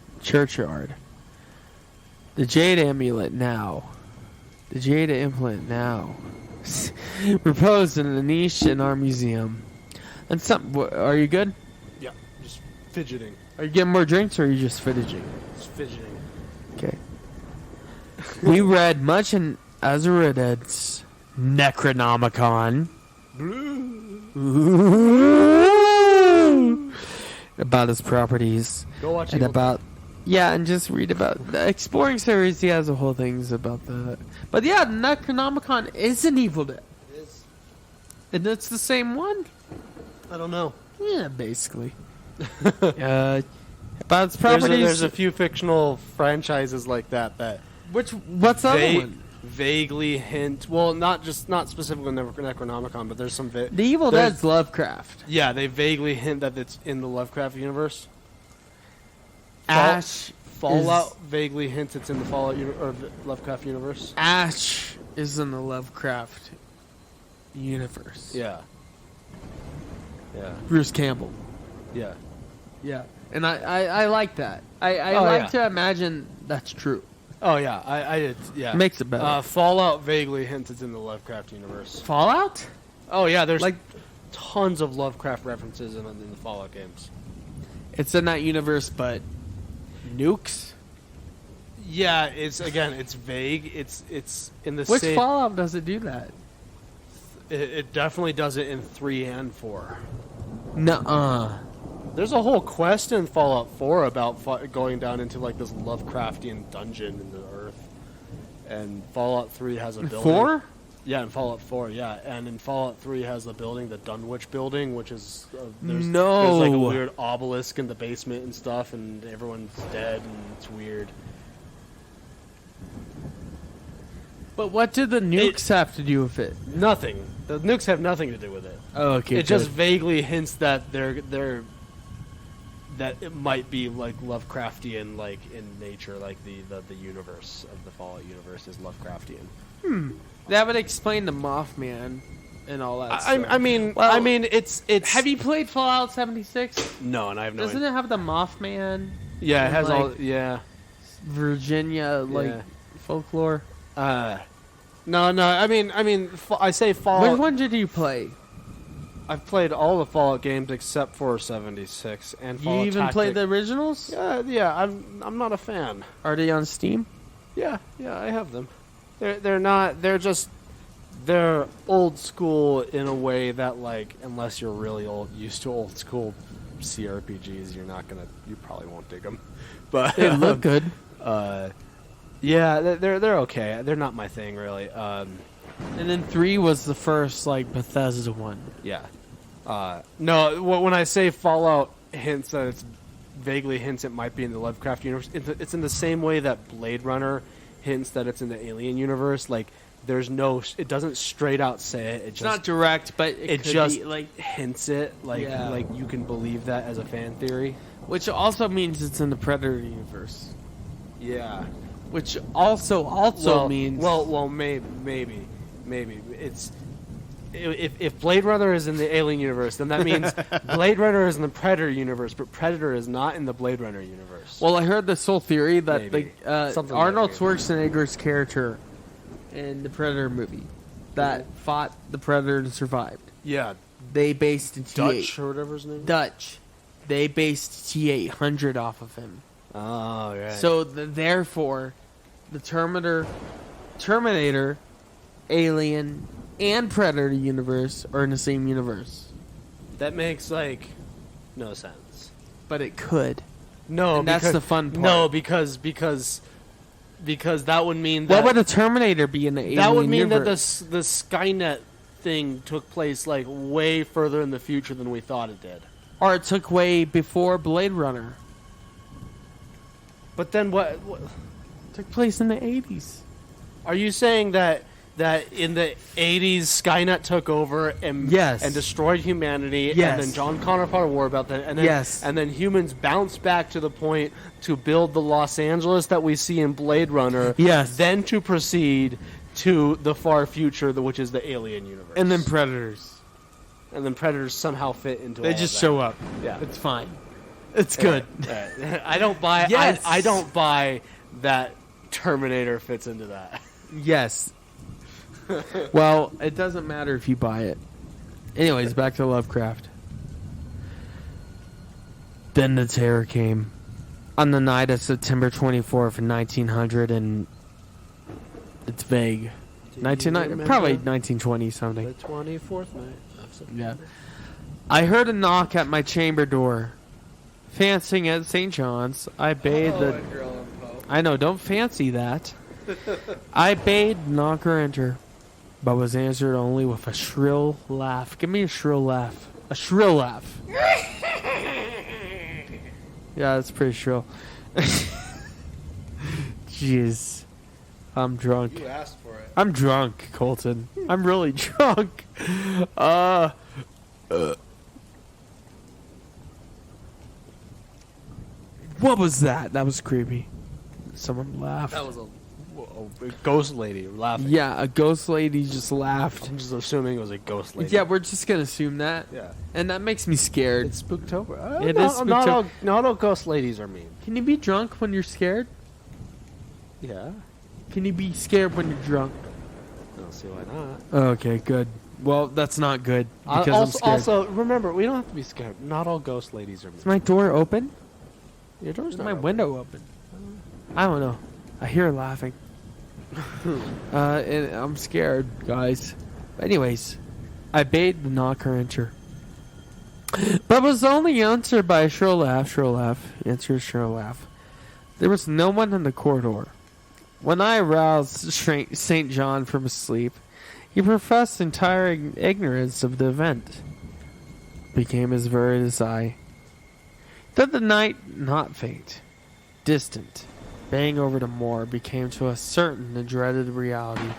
Speaker 1: The jade amulet now. The jade implant now. Reposed in a niche in our museum. And are you good?
Speaker 2: Yeah, just fidgeting.
Speaker 1: Are you getting more drinks or are you just fidgeting?
Speaker 2: Just fidgeting.
Speaker 1: Okay. We read much in Azurided's Necronomicon. About his properties.
Speaker 2: Go watch
Speaker 1: And
Speaker 2: Evil
Speaker 1: about... Yeah, and just read about the Exploring series. He has a whole things about that. But yeah, Necronomicon is an Evil Dead.
Speaker 2: It is.
Speaker 1: And it's the same one?
Speaker 2: I don't know.
Speaker 1: Yeah, basically. About its properties.
Speaker 2: There's a few fictional franchises like that.
Speaker 1: What's the other one?
Speaker 2: Vaguely hint. Well, not specifically Necronomicon, but there's some.
Speaker 1: The Evil Dead's Lovecraft.
Speaker 2: Yeah, they vaguely hint that it's in the Lovecraft universe.
Speaker 1: Ash.
Speaker 2: Fallout vaguely hints it's in the Fallout or the Lovecraft universe.
Speaker 1: Ash is in the Lovecraft universe.
Speaker 2: Yeah. Yeah.
Speaker 1: Bruce Campbell.
Speaker 2: Yeah.
Speaker 1: Yeah. And I like that. I
Speaker 2: Oh,
Speaker 1: like
Speaker 2: yeah.
Speaker 1: to imagine that's true.
Speaker 2: Oh yeah, I did. Yeah.
Speaker 1: Makes it better.
Speaker 2: Fallout vaguely hints it's in the Lovecraft universe.
Speaker 1: Fallout?
Speaker 2: Oh yeah, there's
Speaker 1: Like-
Speaker 2: tons of Lovecraft references in the Fallout games.
Speaker 1: It's in that universe, but nukes?
Speaker 2: Yeah, it's vague. It's in the
Speaker 1: Which
Speaker 2: same.
Speaker 1: Fallout does it do that?
Speaker 2: It definitely does it in 3 and 4.
Speaker 1: Nuh-uh.
Speaker 2: There's a whole quest in Fallout 4 about going down into like this Lovecraftian dungeon in the earth. And Fallout 3 has a building.
Speaker 1: 4?
Speaker 2: Yeah, in Fallout 4, yeah. And in Fallout 3 has the building, the Dunwich building, which is... there's like a weird obelisk in the basement and stuff, and everyone's dead, and it's weird.
Speaker 1: But what did the nukes have to do with it?
Speaker 2: Nothing. The nukes have nothing to do with it.
Speaker 1: Oh, okay.
Speaker 2: It just vaguely hints that they're that it might be like Lovecraftian, like in nature, like the universe of the Fallout universe is Lovecraftian.
Speaker 1: That would explain the Mothman and all that stuff.
Speaker 2: I mean, it's.
Speaker 1: Have you played Fallout 76?
Speaker 2: No, and I have no.
Speaker 1: Doesn't it have the Mothman?
Speaker 2: Yeah, it has
Speaker 1: like,
Speaker 2: all. Yeah.
Speaker 1: Virginia, like,
Speaker 2: Yeah.
Speaker 1: folklore?
Speaker 2: No. I say Fallout.
Speaker 1: Which one did you play?
Speaker 2: I've played all the Fallout games except for 76 and Fallout
Speaker 1: You even
Speaker 2: Tactic.
Speaker 1: played the originals?
Speaker 2: Yeah. I'm not a fan.
Speaker 1: Are they on Steam?
Speaker 2: Yeah, I have them. They're not. They're old school in a way that, like, unless you're really used to old school CRPGs, you probably won't dig them. But
Speaker 1: They look good.
Speaker 2: Yeah, they're okay. They're not my thing, really.
Speaker 1: And then 3 was the first, like, Bethesda one.
Speaker 2: Yeah. No, when I say Fallout hints that it's vaguely hints it might be in the Lovecraft universe, it's in the same way that Blade Runner hints that it's in the Alien universe. Like, it doesn't straight out say it.
Speaker 1: It's not direct, but it could
Speaker 2: just
Speaker 1: be, like,
Speaker 2: hints it. Like you can believe that as a fan theory.
Speaker 1: which also means it's in the Predator universe.
Speaker 2: Yeah.
Speaker 1: Which also means
Speaker 2: maybe it's if Blade Runner is in the Alien universe, then that means Blade Runner is in the Predator universe, but Predator is not in the Blade Runner universe.
Speaker 1: Well, I heard this whole theory that
Speaker 2: Maybe. Something
Speaker 1: Arnold
Speaker 2: like
Speaker 1: Schwarzenegger's character in the Predator movie that fought the Predator and survived.
Speaker 2: Yeah,
Speaker 1: They based T8.
Speaker 2: Dutch or whatever his name is.
Speaker 1: Dutch. They based T-800 off of him.
Speaker 2: Oh, right.
Speaker 1: So therefore, the Terminator, Alien, and Predator universe are in the same universe.
Speaker 2: that makes like no sense.
Speaker 1: But it could.
Speaker 2: No,
Speaker 1: And that's the fun part.
Speaker 2: No, because that would mean that
Speaker 1: What would a Terminator be in the Alien
Speaker 2: that would mean
Speaker 1: universe?
Speaker 2: that the Skynet thing took place like way further in the future than we thought it did.
Speaker 1: Or it took way before Blade Runner.
Speaker 2: But then what
Speaker 1: Took place in the 80s.
Speaker 2: Are you saying that in the 80s Skynet took over and
Speaker 1: Yes.
Speaker 2: and destroyed humanity,
Speaker 1: Yes.
Speaker 2: and then John Connor fought a war about that, and then
Speaker 1: Yes.
Speaker 2: and then humans bounced back to the point to build the Los Angeles that we see in Blade Runner,
Speaker 1: Yes.
Speaker 2: then to proceed to the far future, which is the alien universe,
Speaker 1: And then Predators.
Speaker 2: and then Predators somehow fit into
Speaker 1: They
Speaker 2: all
Speaker 1: just
Speaker 2: of
Speaker 1: show
Speaker 2: that.
Speaker 1: up.
Speaker 2: Yeah.
Speaker 1: It's fine. It's good.
Speaker 2: Right. I don't buy.
Speaker 1: Yes.
Speaker 2: I don't buy that Terminator fits into that.
Speaker 1: Yes. Well, it doesn't matter if you buy it. Anyways, back to Lovecraft. Then the terror came. On the night of September 24th, 1900, and it's vague. 1990, probably 1920 something.
Speaker 2: The 24th night.
Speaker 1: Yeah. I heard a knock at my chamber door. Fancying at St. John's, I bade the... I know, don't fancy that. I bade knocker enter, but was answered only with a shrill laugh. Give me a shrill laugh. A shrill laugh. Yeah, that's pretty shrill. Jeez. I'm drunk.
Speaker 5: You asked for it.
Speaker 1: I'm drunk, Colton. I'm really drunk. What was that? That was creepy. Someone laughed.
Speaker 2: That was a ghost lady laughing.
Speaker 1: Yeah, a ghost lady just laughed.
Speaker 2: I'm just assuming it was a ghost lady.
Speaker 1: Yeah, we're just gonna assume that.
Speaker 2: Yeah.
Speaker 1: And that makes me scared.
Speaker 2: It's Spooktober.
Speaker 1: It
Speaker 2: no,
Speaker 1: is
Speaker 2: not all ghost ladies are mean.
Speaker 1: Can you be drunk when you're scared?
Speaker 2: Yeah.
Speaker 1: Can you be scared when you're drunk?
Speaker 2: I don't see why not.
Speaker 1: Okay, good. Well, that's not good because I'm scared.
Speaker 2: Also, remember, we don't have to be scared. Not all ghost ladies are mean.
Speaker 1: Is my door open?
Speaker 2: Your door's
Speaker 1: Is
Speaker 2: not
Speaker 1: my
Speaker 2: open.
Speaker 1: window open? I don't know. I hear her laughing. And I'm scared, guys. Anyways, I bade the knocker enter. But was only answered by a shrill laugh, answer, shrill laugh. There was no one in the corridor. When I aroused St. John from his sleep, he professed entire ignorance of the event. Became as varied as I. That the night not faint, distant, bang over the moor became to us certain and dreaded reality.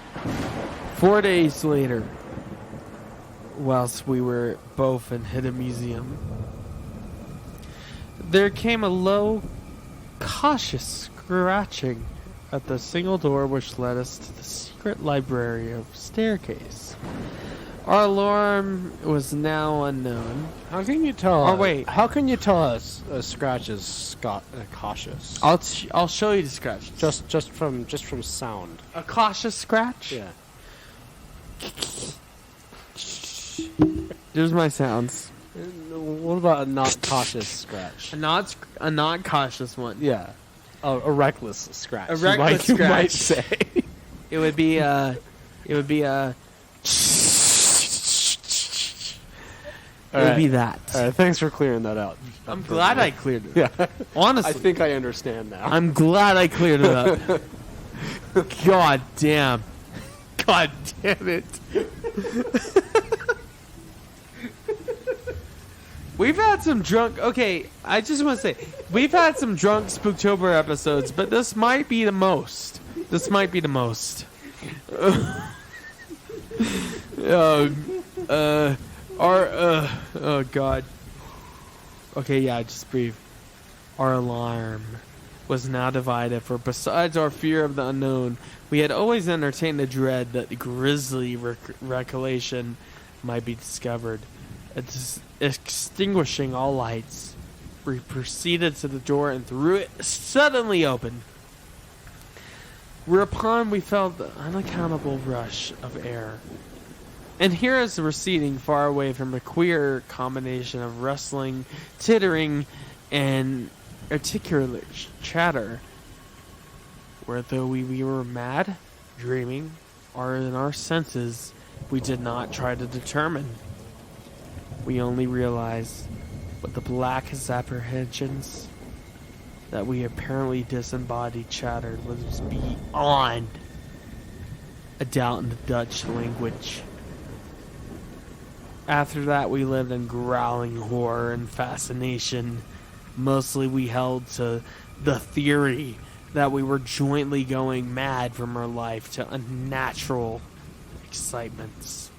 Speaker 1: 4 days later, whilst we were both in Hidden Museum, there came a low, cautious scratching at the single door which led us to the secret library of staircase. Our alarm was now unknown.
Speaker 2: How can you tell?
Speaker 1: Oh, wait.
Speaker 2: How can you tell us a scratch is cautious?
Speaker 1: I'll show you the scratch.
Speaker 2: Just from sound.
Speaker 1: A cautious scratch?
Speaker 2: Yeah.
Speaker 1: There's my sounds.
Speaker 2: What about a not cautious scratch?
Speaker 1: A not cautious one.
Speaker 2: Yeah. A reckless scratch.
Speaker 1: A reckless
Speaker 2: you might
Speaker 1: scratch.
Speaker 2: say.
Speaker 1: It would be a. It would be that.
Speaker 2: All right, thanks for clearing that out.
Speaker 1: I'm glad I cleared it.
Speaker 2: Yeah.
Speaker 1: Honestly,
Speaker 2: I think I understand now.
Speaker 1: I'm glad I cleared it up. God damn. God damn it. We've had some drunk. Okay, I just want to say we've had some drunk Spooktober episodes, but this might be the most. This might be the most. Oh God. Okay, yeah, just breathe. Our alarm was now divided, for besides our fear of the unknown, we had always entertained the dread that the grisly recollection might be discovered. Extinguishing all lights, we proceeded to the door and threw it suddenly open. Whereupon we felt the unaccountable rush of air. And here is the receding far away from a queer combination of rustling, tittering, and articulate chatter. Where though we were mad, dreaming, or in our senses, we did not try to determine. We only realized, with the blackest apprehensions, that we apparently disembodied chatter was beyond a doubt in the Dutch language. After that, we lived in growling horror and fascination. Mostly we held to the theory that we were jointly going mad from our life to unnatural excitements.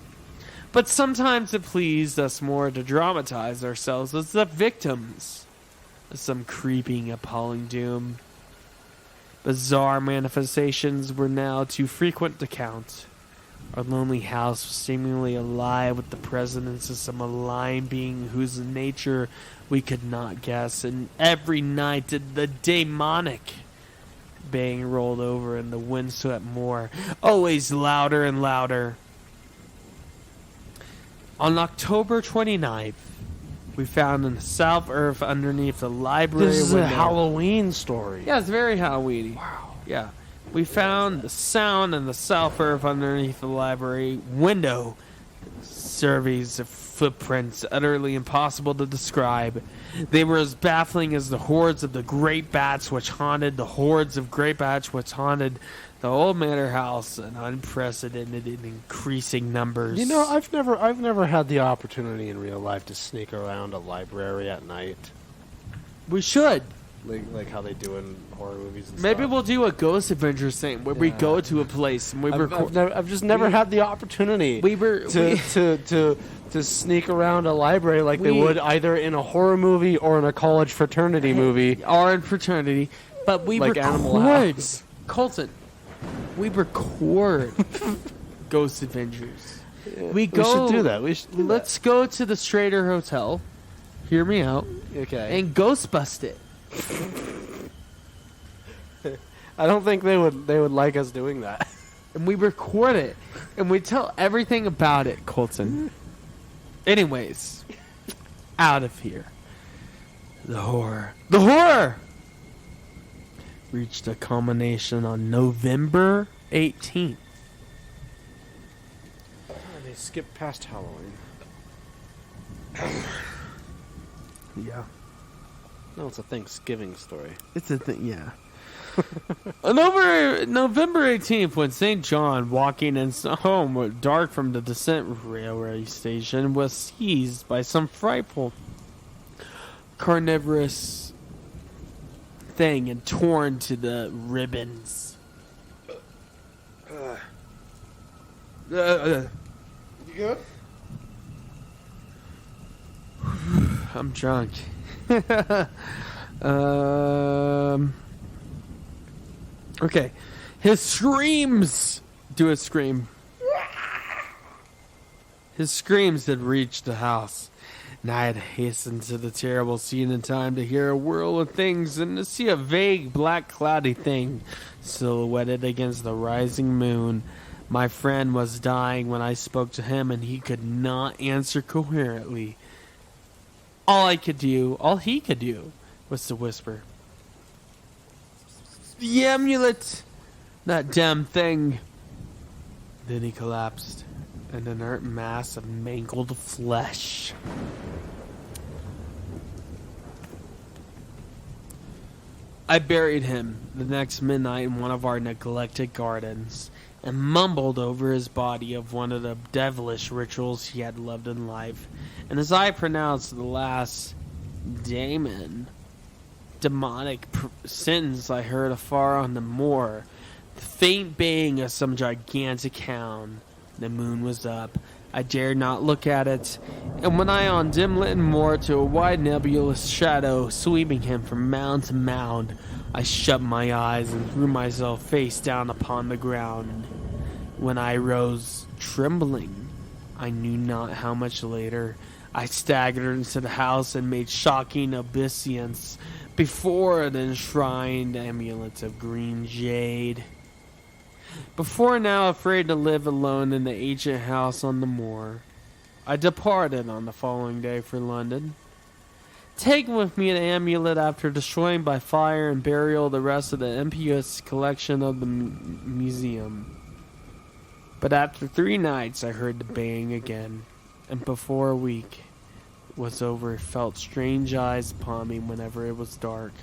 Speaker 1: But sometimes it pleased us more to dramatize ourselves as the victims of some creeping, appalling doom. Bizarre manifestations were now too frequent to count. Our lonely house was seemingly alive with the presence of some malign being whose nature we could not guess, and every night did the demonic bang rolled over in the windswept moor, always louder and louder. On October 29th, we found in the south earth underneath the library
Speaker 2: This is
Speaker 1: window.
Speaker 2: a Halloween story.
Speaker 1: Yeah, it's very Halloweeny. Wow. Yeah. We found the sound in the south earth underneath the library window. Surveys of footprints utterly impossible to describe. They were as baffling as the hordes of the great bats which haunted the old manor house in unprecedented and increasing numbers.
Speaker 2: You know, I've never had the opportunity in real life to sneak around a library at night,
Speaker 1: We should.
Speaker 2: like how they do in horror movies. And
Speaker 1: Maybe
Speaker 2: stuff.
Speaker 1: we'll do a Ghost Adventure thing where we
Speaker 2: Yeah.
Speaker 1: go to a place and we record.
Speaker 2: I've just never had the opportunity to sneak around a library like they
Speaker 1: We-
Speaker 2: would either in a horror movie or in a college fraternity movie.
Speaker 1: Are in fraternity, but we
Speaker 2: Like
Speaker 1: record.
Speaker 2: Animal House.
Speaker 1: Colton, we record Ghost Adventures. We
Speaker 2: We should
Speaker 1: go.
Speaker 2: do that. We should.
Speaker 1: Let's go to the Strader Hotel. Hear me out.
Speaker 2: Okay.
Speaker 1: And Ghostbust it.
Speaker 2: I don't think they would like us doing that.
Speaker 1: And we record it. And we tell everything about it, Colton. Anyways, out of here. The horror. The horror! Reached a culmination on November 18th.
Speaker 2: They skipped past Halloween.
Speaker 1: Yeah.
Speaker 2: No, it's a Thanksgiving story.
Speaker 1: It's a thing, yeah. On November 18th, when St. John, walking in home dark from the descent railway station, was seized by some frightful carnivorous thing and torn to the ribbons.
Speaker 4: You good?
Speaker 1: I'm drunk. Okay. His screams. Do a scream. His screams had reached the house, and I had hastened to the terrible scene in time to hear a whirl of things and to see a vague black cloudy thing silhouetted against the rising moon. My friend was dying when I spoke to him, and he could not answer coherently. All he could do, was to whisper, "The amulet! That damn thing!" Then he collapsed, an inert mass of mangled flesh. I buried him the next midnight in one of our neglected gardens, and mumbled over his body of one of the devilish rituals he had loved in life. And as I pronounced the last demonic sentence, I heard afar on the moor the faint baying of some gigantic hound. The moon was up. I dared not look at it, and when I on dim-lit moor to a wide nebulous shadow sweeping him from mound to mound, I shut my eyes and threw myself face down upon the ground. When I rose, trembling, I knew not how much later, I staggered into the house and made shocking obeisance before the enshrined amulet of green jade. Before now afraid to live alone in the ancient house on the moor, I departed on the following day for London, taking with me the amulet after destroying by fire and burial the rest of the impious collection of the museum. But after 3 nights I heard the bang again, and before a week was over felt strange eyes upon me whenever it was dark.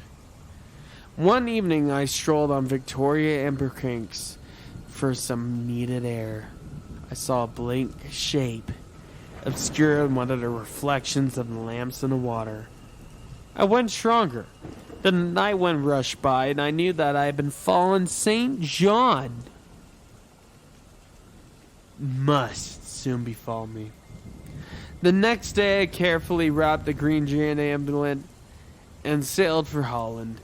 Speaker 1: One evening I strolled on Victoria and Berkinks for some needed air. I saw a blank shape obscured in one of the reflections of the lamps in the water. I went stronger. The night wind rushed by, and I knew that I had been fallen St. John must soon befall me. The next day, I carefully wrapped the green giant amulet and sailed for Holland.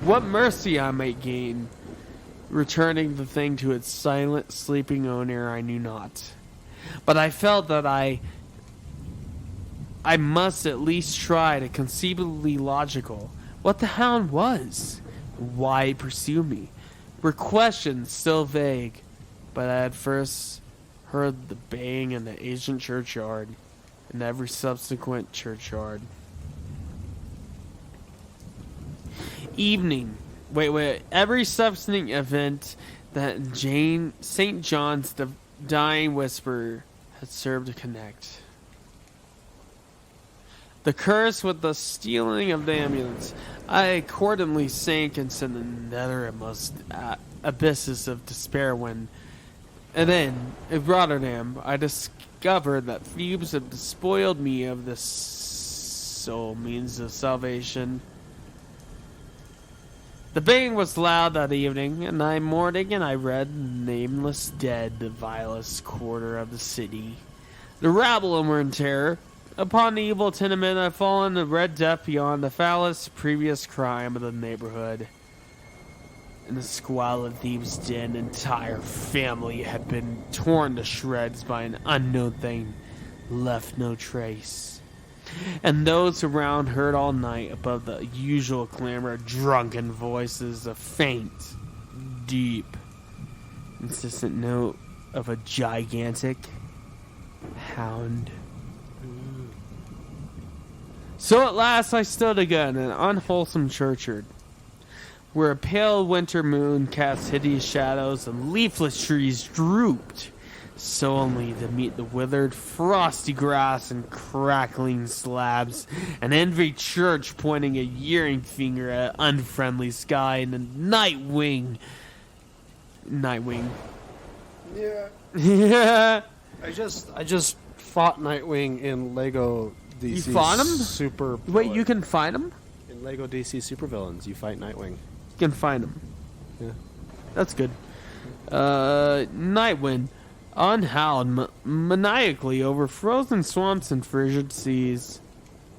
Speaker 1: What mercy I might gain, returning the thing to its silent, sleeping owner, I knew not. But I felt that I must at least try to conceivably logical what the hound was, why it pursued me, were questions still vague, but I had first heard the baying in the ancient churchyard, and every subsequent churchyard. Every subsequent event that St. John's dying whisper had served to connect. The curse with the stealing of the ambulance, I accordingly sank into the nethermost abysses of despair when, and then, in Rotterdam, I discovered that Thebes had despoiled me of the sole means of salvation. The baying was loud that evening, and I mourning, and I read nameless dead, the vilest quarter of the city. The rabble were in terror. Upon the evil tenement had fallen the red death beyond the foulest previous crime of the neighborhood. In the squalid thieves' den, an entire family had been torn to shreds by an unknown thing, left no trace. And those around heard all night, above the usual clamor of drunken voices, a faint, deep, insistent note of a gigantic hound. So at last I stood again in an unwholesome churchyard, where a pale winter moon cast hideous shadows and leafless trees drooped sullenly to meet the withered, frosty grass and crackling slabs, an envied church pointing a yearning finger at unfriendly sky, and a Nightwing.
Speaker 4: Yeah.
Speaker 1: Yeah.
Speaker 2: I just fought Nightwing in Lego DC.
Speaker 1: You fought him?
Speaker 2: Super.
Speaker 1: Wait, you can find him?
Speaker 2: In Lego DC Supervillains, you fight Nightwing.
Speaker 1: You can find him.
Speaker 2: Yeah.
Speaker 1: That's good. Nightwind, unhowled maniacally over frozen swamps and frigid seas.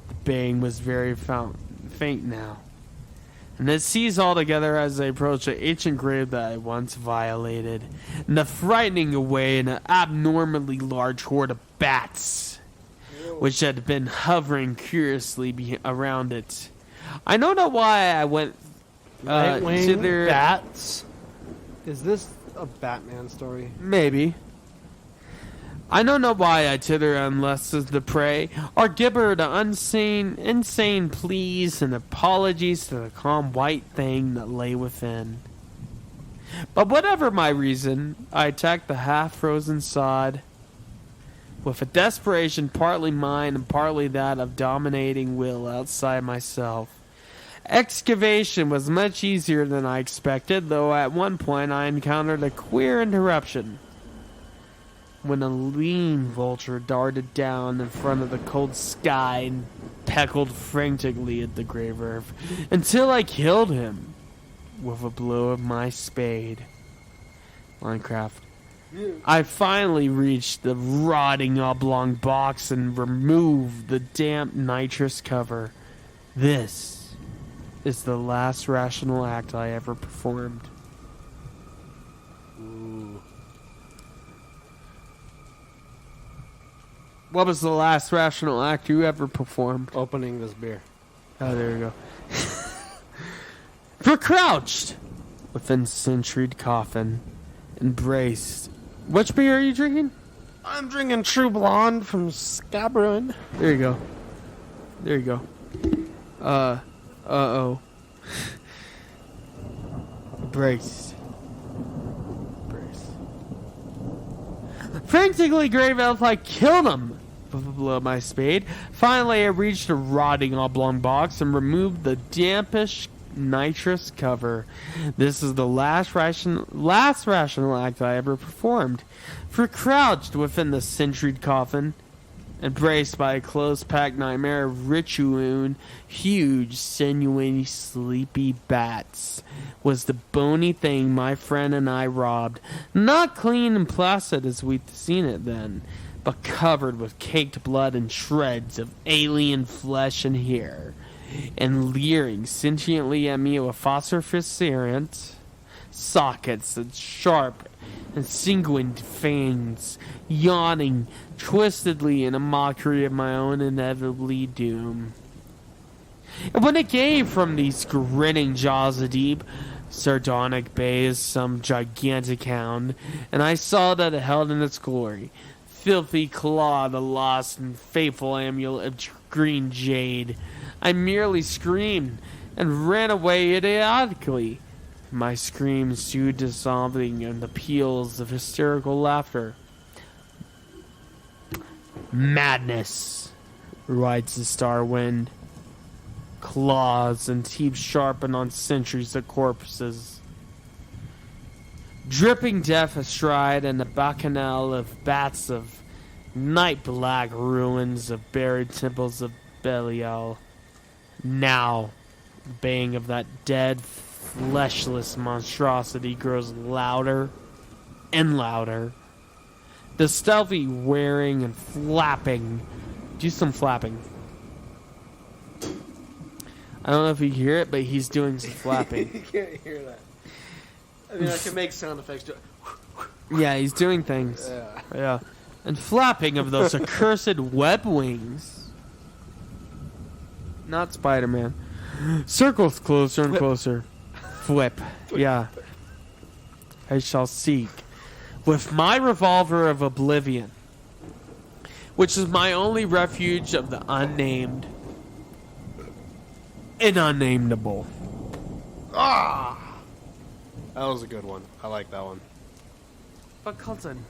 Speaker 1: The baying was very faint now, and it ceased altogether as I approached the ancient grave that I once violated, and the frightening away in an abnormally large horde of bats, which had been hovering curiously around it. I don't know why I went
Speaker 2: Nightwing,
Speaker 1: to their...
Speaker 2: bats. Is this a Batman story?
Speaker 1: Maybe. I don't know why I titter unless as the prey, or gibber the insane pleas and apologies to the calm white thing that lay within. But whatever my reason, I attacked the half-frozen sod with a desperation partly mine and partly that of dominating will outside myself. Excavation was much easier than I expected, though at one point I encountered a queer interruption. When a lean vulture darted down in front of the cold sky and peckled frantically at the grave earth until I killed him with a blow of my spade. Minecraft. I finally reached the rotting oblong box and removed the damp nitrous cover. This is the last rational act I ever performed.
Speaker 2: Ooh.
Speaker 1: What was the last rational act you ever performed?
Speaker 2: Opening this beer.
Speaker 1: Oh, there you go. For crouched within centuried coffin, embraced. Which beer are you drinking?
Speaker 2: I'm drinking True Blonde from Scabron.
Speaker 1: There you go. There you go. Uh-oh. Braced. Frantically, grave elf, I killed him with a blow of my spade. Finally, I reached a rotting oblong box and removed the dampish nitrous cover. This is the last rational act I ever performed. For crouched within the centuried coffin, Embraced by a close-packed nightmare of ritual, huge, sinewy, sleepy bats was the bony thing my friend and I robbed. Not clean and placid as we'd seen it then, but covered with caked blood and shreds of alien flesh and hair, and leering sentiently at me with phosphorescent sockets and sharp and sanguine fangs, yawning twistedly in a mockery of my own inevitably doom. And when it came from these grinning jaws of deep, sardonic bay as some gigantic hound, and I saw that it held in its glory filthy claw the lost and faithful amulet of green jade, I merely screamed and ran away idiotically. My screams soon dissolving in the peals of hysterical laughter. Madness, rides the star wind. Claws and teeth sharpened on centuries of corpses. Dripping death astride and the bacchanal of bats of night-black ruins of buried temples of Belial. Now, the baying of that dead, fleshless monstrosity grows louder and louder. The stealthy whirring and flapping. Do some flapping. I don't know if you hear it, but he's doing some flapping.
Speaker 2: You can't hear that. I mean, I can make sound effects.
Speaker 1: Yeah, he's doing things. Yeah. And flapping of those accursed web wings. Not Spider-Man. Circles closer and closer. Flip. Yeah. I shall seek. With my revolver of oblivion, which is my only refuge of the unnamed and unnameable.
Speaker 2: Ah! That was a good one. I like that one.
Speaker 1: But Colton,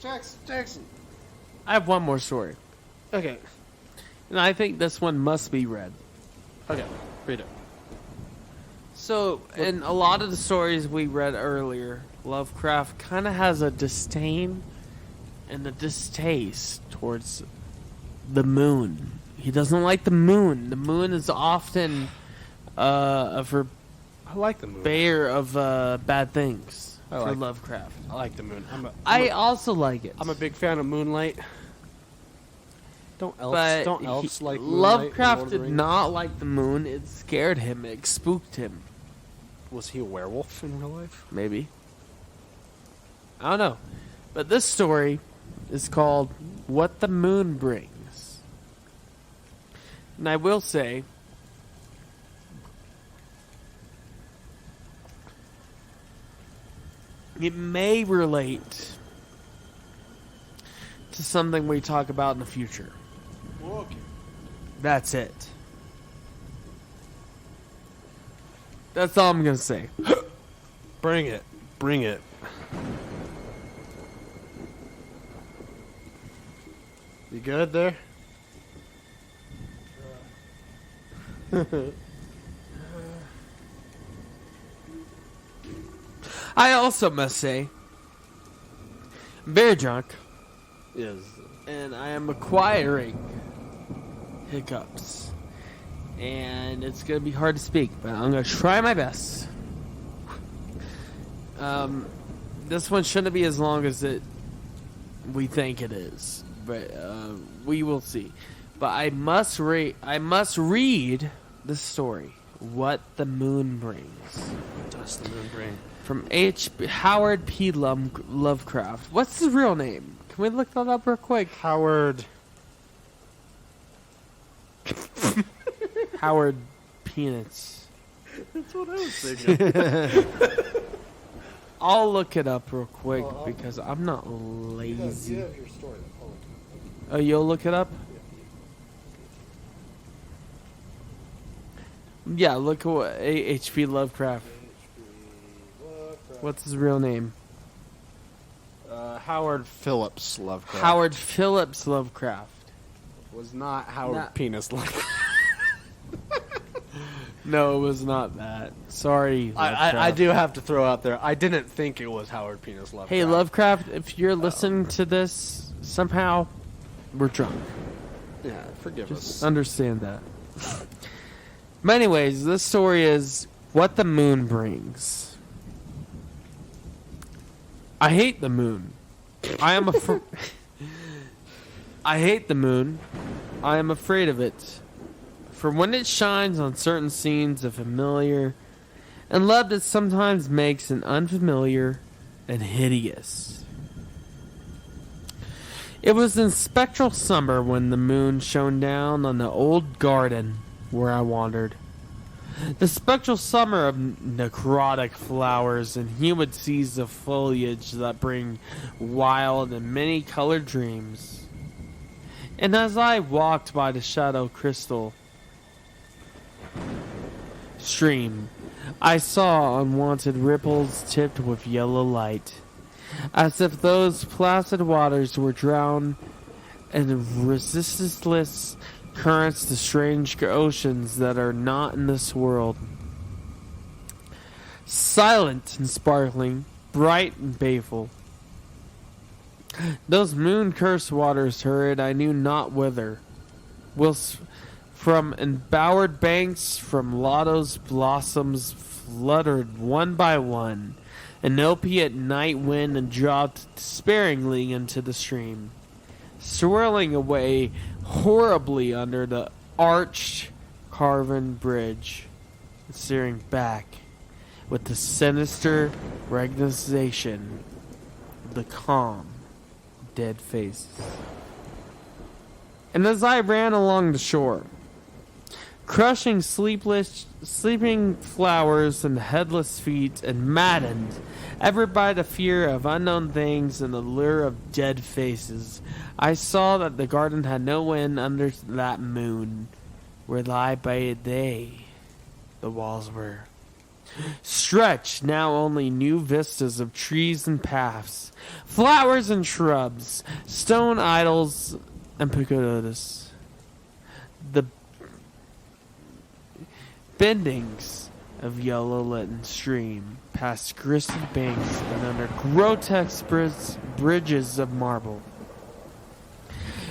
Speaker 2: Jackson.
Speaker 1: I have one more story.
Speaker 2: Okay.
Speaker 1: And I think this one must be read.
Speaker 2: Okay. Read it.
Speaker 1: So, in a lot of the stories we read earlier, Lovecraft kind of has a disdain and a distaste towards the moon. He doesn't like the moon. The moon is often a
Speaker 2: I like the moon.
Speaker 1: bear of bad things
Speaker 2: I
Speaker 1: for
Speaker 2: like-
Speaker 1: Lovecraft.
Speaker 2: I like the moon.
Speaker 1: I also like it.
Speaker 2: I'm a big fan of Moonlight. Don't
Speaker 1: but
Speaker 2: elves like Moonlight in
Speaker 1: Lovecraft
Speaker 2: Lord of the
Speaker 1: did
Speaker 2: Rings?
Speaker 1: not like the moon. It scared him. It spooked him.
Speaker 2: Was he a werewolf in real life?
Speaker 1: Maybe. I don't know. But this story is called What the Moon Brings. And I will say, it may relate to something we talk about in the future.
Speaker 5: Okay.
Speaker 1: That's it. That's all I'm going to say.
Speaker 2: Bring it. Bring it. You good there?
Speaker 1: I also must say, I'm very drunk,
Speaker 2: Yes.
Speaker 1: and I am acquiring hiccups. And it's going to be hard to speak, but I'm going to try my best. This one shouldn't be as long as we think it is, but we will see. But I must read the story, What the Moon Brings.
Speaker 2: What does the moon bring?
Speaker 1: From Howard P. Lovecraft. What's his real name? Can we look that up real quick?
Speaker 2: Howard.
Speaker 1: Howard Peanuts.
Speaker 2: That's what I was thinking.
Speaker 1: I'll look it up real quick because I'm not lazy.
Speaker 5: You have your story.
Speaker 1: Oh, you'll look it up? Yeah, look at what H.P. Lovecraft. What's his real name?
Speaker 2: Howard Phillips Lovecraft.
Speaker 1: Howard Phillips Lovecraft.
Speaker 2: was not Howard
Speaker 1: Not-
Speaker 2: Penis Lovecraft.
Speaker 1: No, it was not that. Sorry.
Speaker 2: I
Speaker 1: Lovecraft.
Speaker 2: do have to throw out there, I didn't think it was Howard Penis Lovecraft.
Speaker 1: Hey, Lovecraft, if you're listening to this somehow, We're drunk.
Speaker 2: Yeah, forgive us.
Speaker 1: Understand that. But anyways, this story is what the moon brings. I hate the moon. I hate the moon. I am afraid of it. For when it shines on certain scenes of familiar and love, it sometimes makes an unfamiliar and hideous. It was in spectral summer when the moon shone down on the old garden where I wandered. The spectral summer of necrotic flowers and humid seas of foliage that bring wild and many-colored dreams. And as I walked by the shadow crystal stream, I saw unwanted ripples tipped with yellow light, as if those placid waters were drowned in resistless currents to strange oceans that are not in this world. Silent and sparkling, bright and baleful. Those moon-cursed waters hurried I knew not whither, whilst from embowered banks, from Lotto's blossoms fluttered one by one, an opiate night wind and dropped despairingly into the stream, swirling away horribly under the arched carven bridge, and steering back with the sinister recognition of the calm, dead faces. And as I ran along the shore, crushing sleeping flowers and headless feet, and maddened ever by the fear of unknown things and the lure of dead faces, I saw that the garden had no end under that moon, where lie by day the walls were. Stretched now only new vistas of trees and paths, flowers and shrubs, stone idols and pagodas. The bendings of yellow litten stream past gristed banks and under grotesque bridges of marble.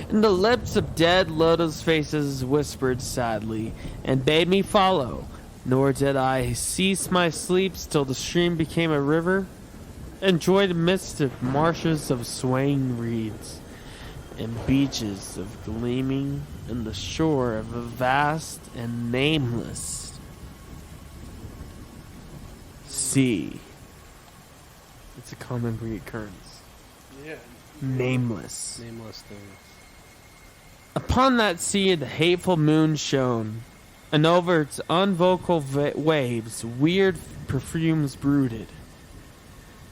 Speaker 1: And the lips of dead lotus faces whispered sadly and bade me follow, nor did I cease my sleeps till the stream became a river, and joyed amidst of marshes of swaying reeds, and beaches of gleaming, and the shore of a vast and nameless sea. It's a common occurrence.
Speaker 5: Yeah.
Speaker 1: Nameless.
Speaker 2: Nameless things.
Speaker 1: Upon that sea the hateful moon shone, and over its unvocal waves weird perfumes brooded.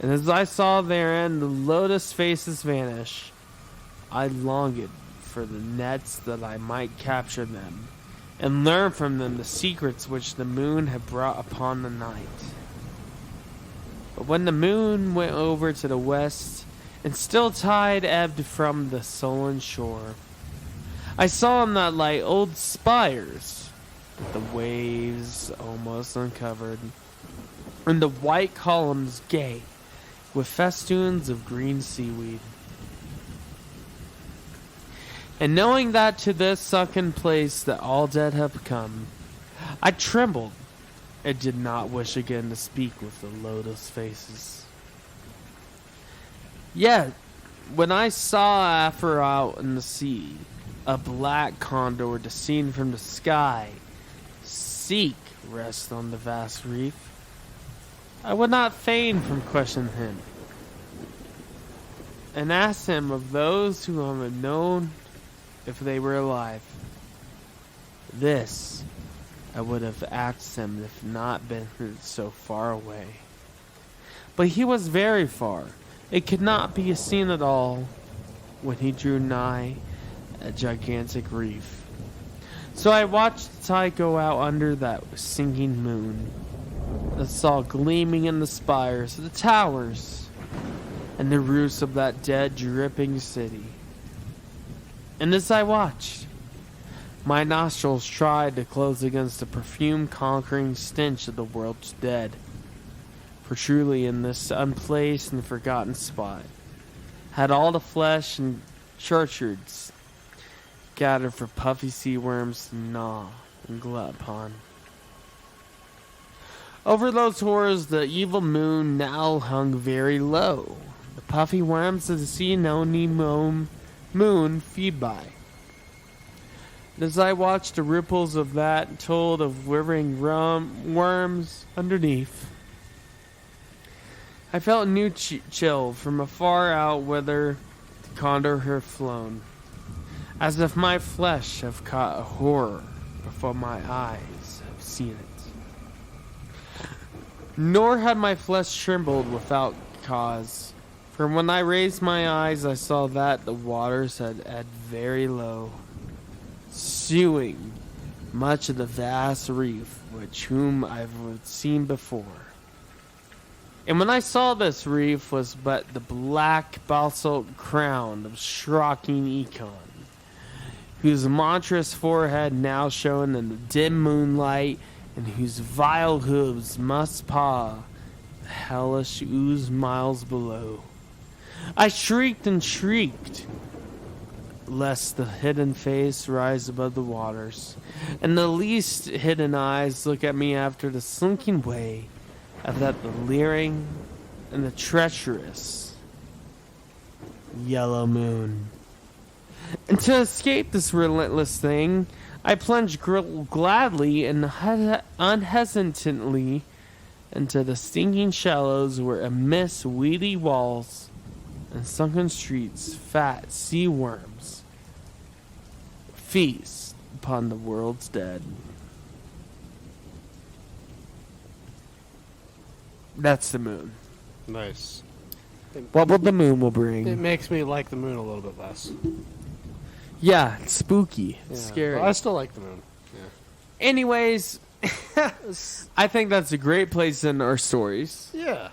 Speaker 1: And as I saw therein the lotus faces vanish, I longed for the nets that I might capture them, and learn from them the secrets which the moon had brought upon the night. But when the moon went over to the west, and still tide ebbed from the sullen shore, I saw in that light old spires, with the waves almost uncovered, and the white columns gay with festoons of green seaweed. And knowing that to this sunken place that all dead have come, I trembled and did not wish again to speak with the lotus faces. Yet, when I saw afar out in the sea a black condor descend from the sky, seek rest on the vast reef, I would not fain from question him, and asked him of those who have known if they were alive. This I would have asked him if not been so far away. But he was very far. It could not be seen at all when he drew nigh a gigantic reef. So I watched the tide go out under that sinking moon, and saw gleaming in the spires, the towers, and the roofs of that dead, dripping city. And as I watched, my nostrils tried to close against the perfume-conquering stench of the world's dead. For truly in this unplaced and forgotten spot had all the flesh and churchyards scattered for puffy sea worms to gnaw and glut upon. Over those horrors, the evil moon now hung very low. The puffy worms of the sea no need moon feed by. And as I watched the ripples of that told of quivering worms underneath, I felt a new chill from afar out whither the condor had flown, as if my flesh have caught a horror before my eyes have seen it. Nor had my flesh trembled without cause, for when I raised my eyes I saw that the waters had ebbed very low, sewing much of the vast reef which whom I've seen before. And when I saw this reef was but the black basalt crown of shocking Econ, whose monstrous forehead now shone in the dim moonlight, and whose vile hooves must paw the hellish ooze miles below. I shrieked and shrieked, lest the hidden face rise above the waters, and the least hidden eyes look at me after the slinking way of that the leering and the treacherous yellow moon. And to escape this relentless thing, I plunged gladly and unhesitantly into the stinking shallows where amidst weedy walls and sunken streets fat sea worms feast upon the world's dead. That's the moon.
Speaker 2: Nice.
Speaker 1: What will the moon will
Speaker 2: It
Speaker 1: bring?
Speaker 2: makes me like the moon a little bit less.
Speaker 1: Yeah, it's spooky. It's
Speaker 2: Yeah.
Speaker 1: scary.
Speaker 2: But I still like the moon.
Speaker 1: Anyways, I think that's a great place in our stories.
Speaker 2: Yeah.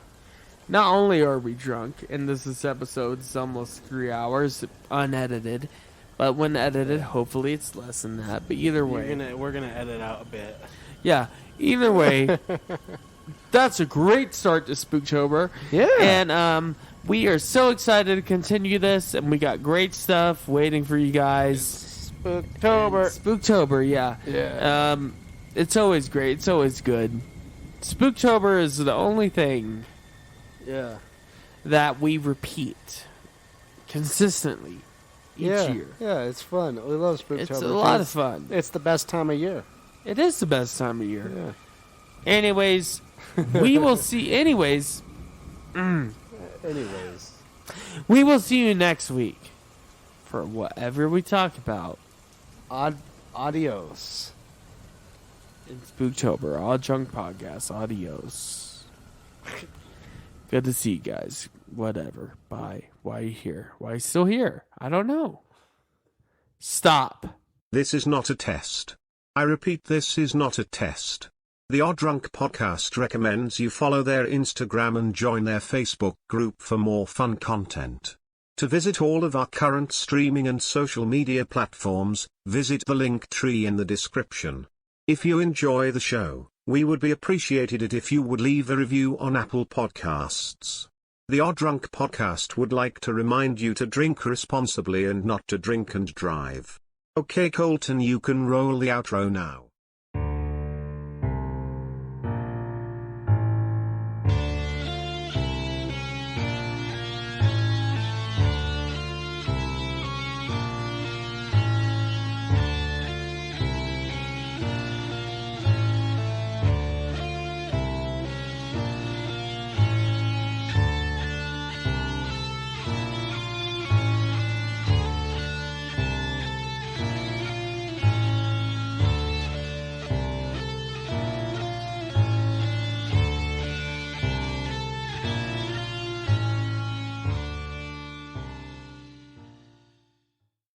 Speaker 1: Not only are we drunk, and this episode's almost 3 hours unedited, but when edited, hopefully it's less than that. But either way,
Speaker 2: We're gonna edit out a bit.
Speaker 1: yeah, either way, that's a great start to Spooktober.
Speaker 2: Yeah.
Speaker 1: And we are so excited to continue this, and we got great stuff waiting for you guys.
Speaker 2: Spooktober.
Speaker 1: Spooktober, yeah.
Speaker 2: Yeah.
Speaker 1: It's always great. It's always good. Spooktober is the only thing
Speaker 2: Yeah.
Speaker 1: that we repeat consistently each year.
Speaker 2: Yeah, it's fun. We love Spooktober.
Speaker 1: It's a lot of fun.
Speaker 2: It's the best time of year.
Speaker 1: It is the best time of year.
Speaker 2: Yeah.
Speaker 1: Anyways, we will see. Anyways,
Speaker 2: Anyways.
Speaker 1: we will see you next week for whatever we talk about
Speaker 2: Adios.
Speaker 1: in Spooktober. All Drunk Podcast. Adios. Good to see you guys. Whatever. Bye. Why are you here? Why are you still here? I don't know. Stop.
Speaker 6: This is not a test. I repeat, this is not a test. The Odd Drunk Podcast recommends you follow their Instagram and join their Facebook group for more fun content. To visit all of our current streaming and social media platforms, visit the link tree in the description. If you enjoy the show, we would be appreciated it if you would leave a review on Apple Podcasts. The Odd Drunk Podcast would like to remind you to drink responsibly and not to drink and drive. Okay, Colton, you can roll the outro now.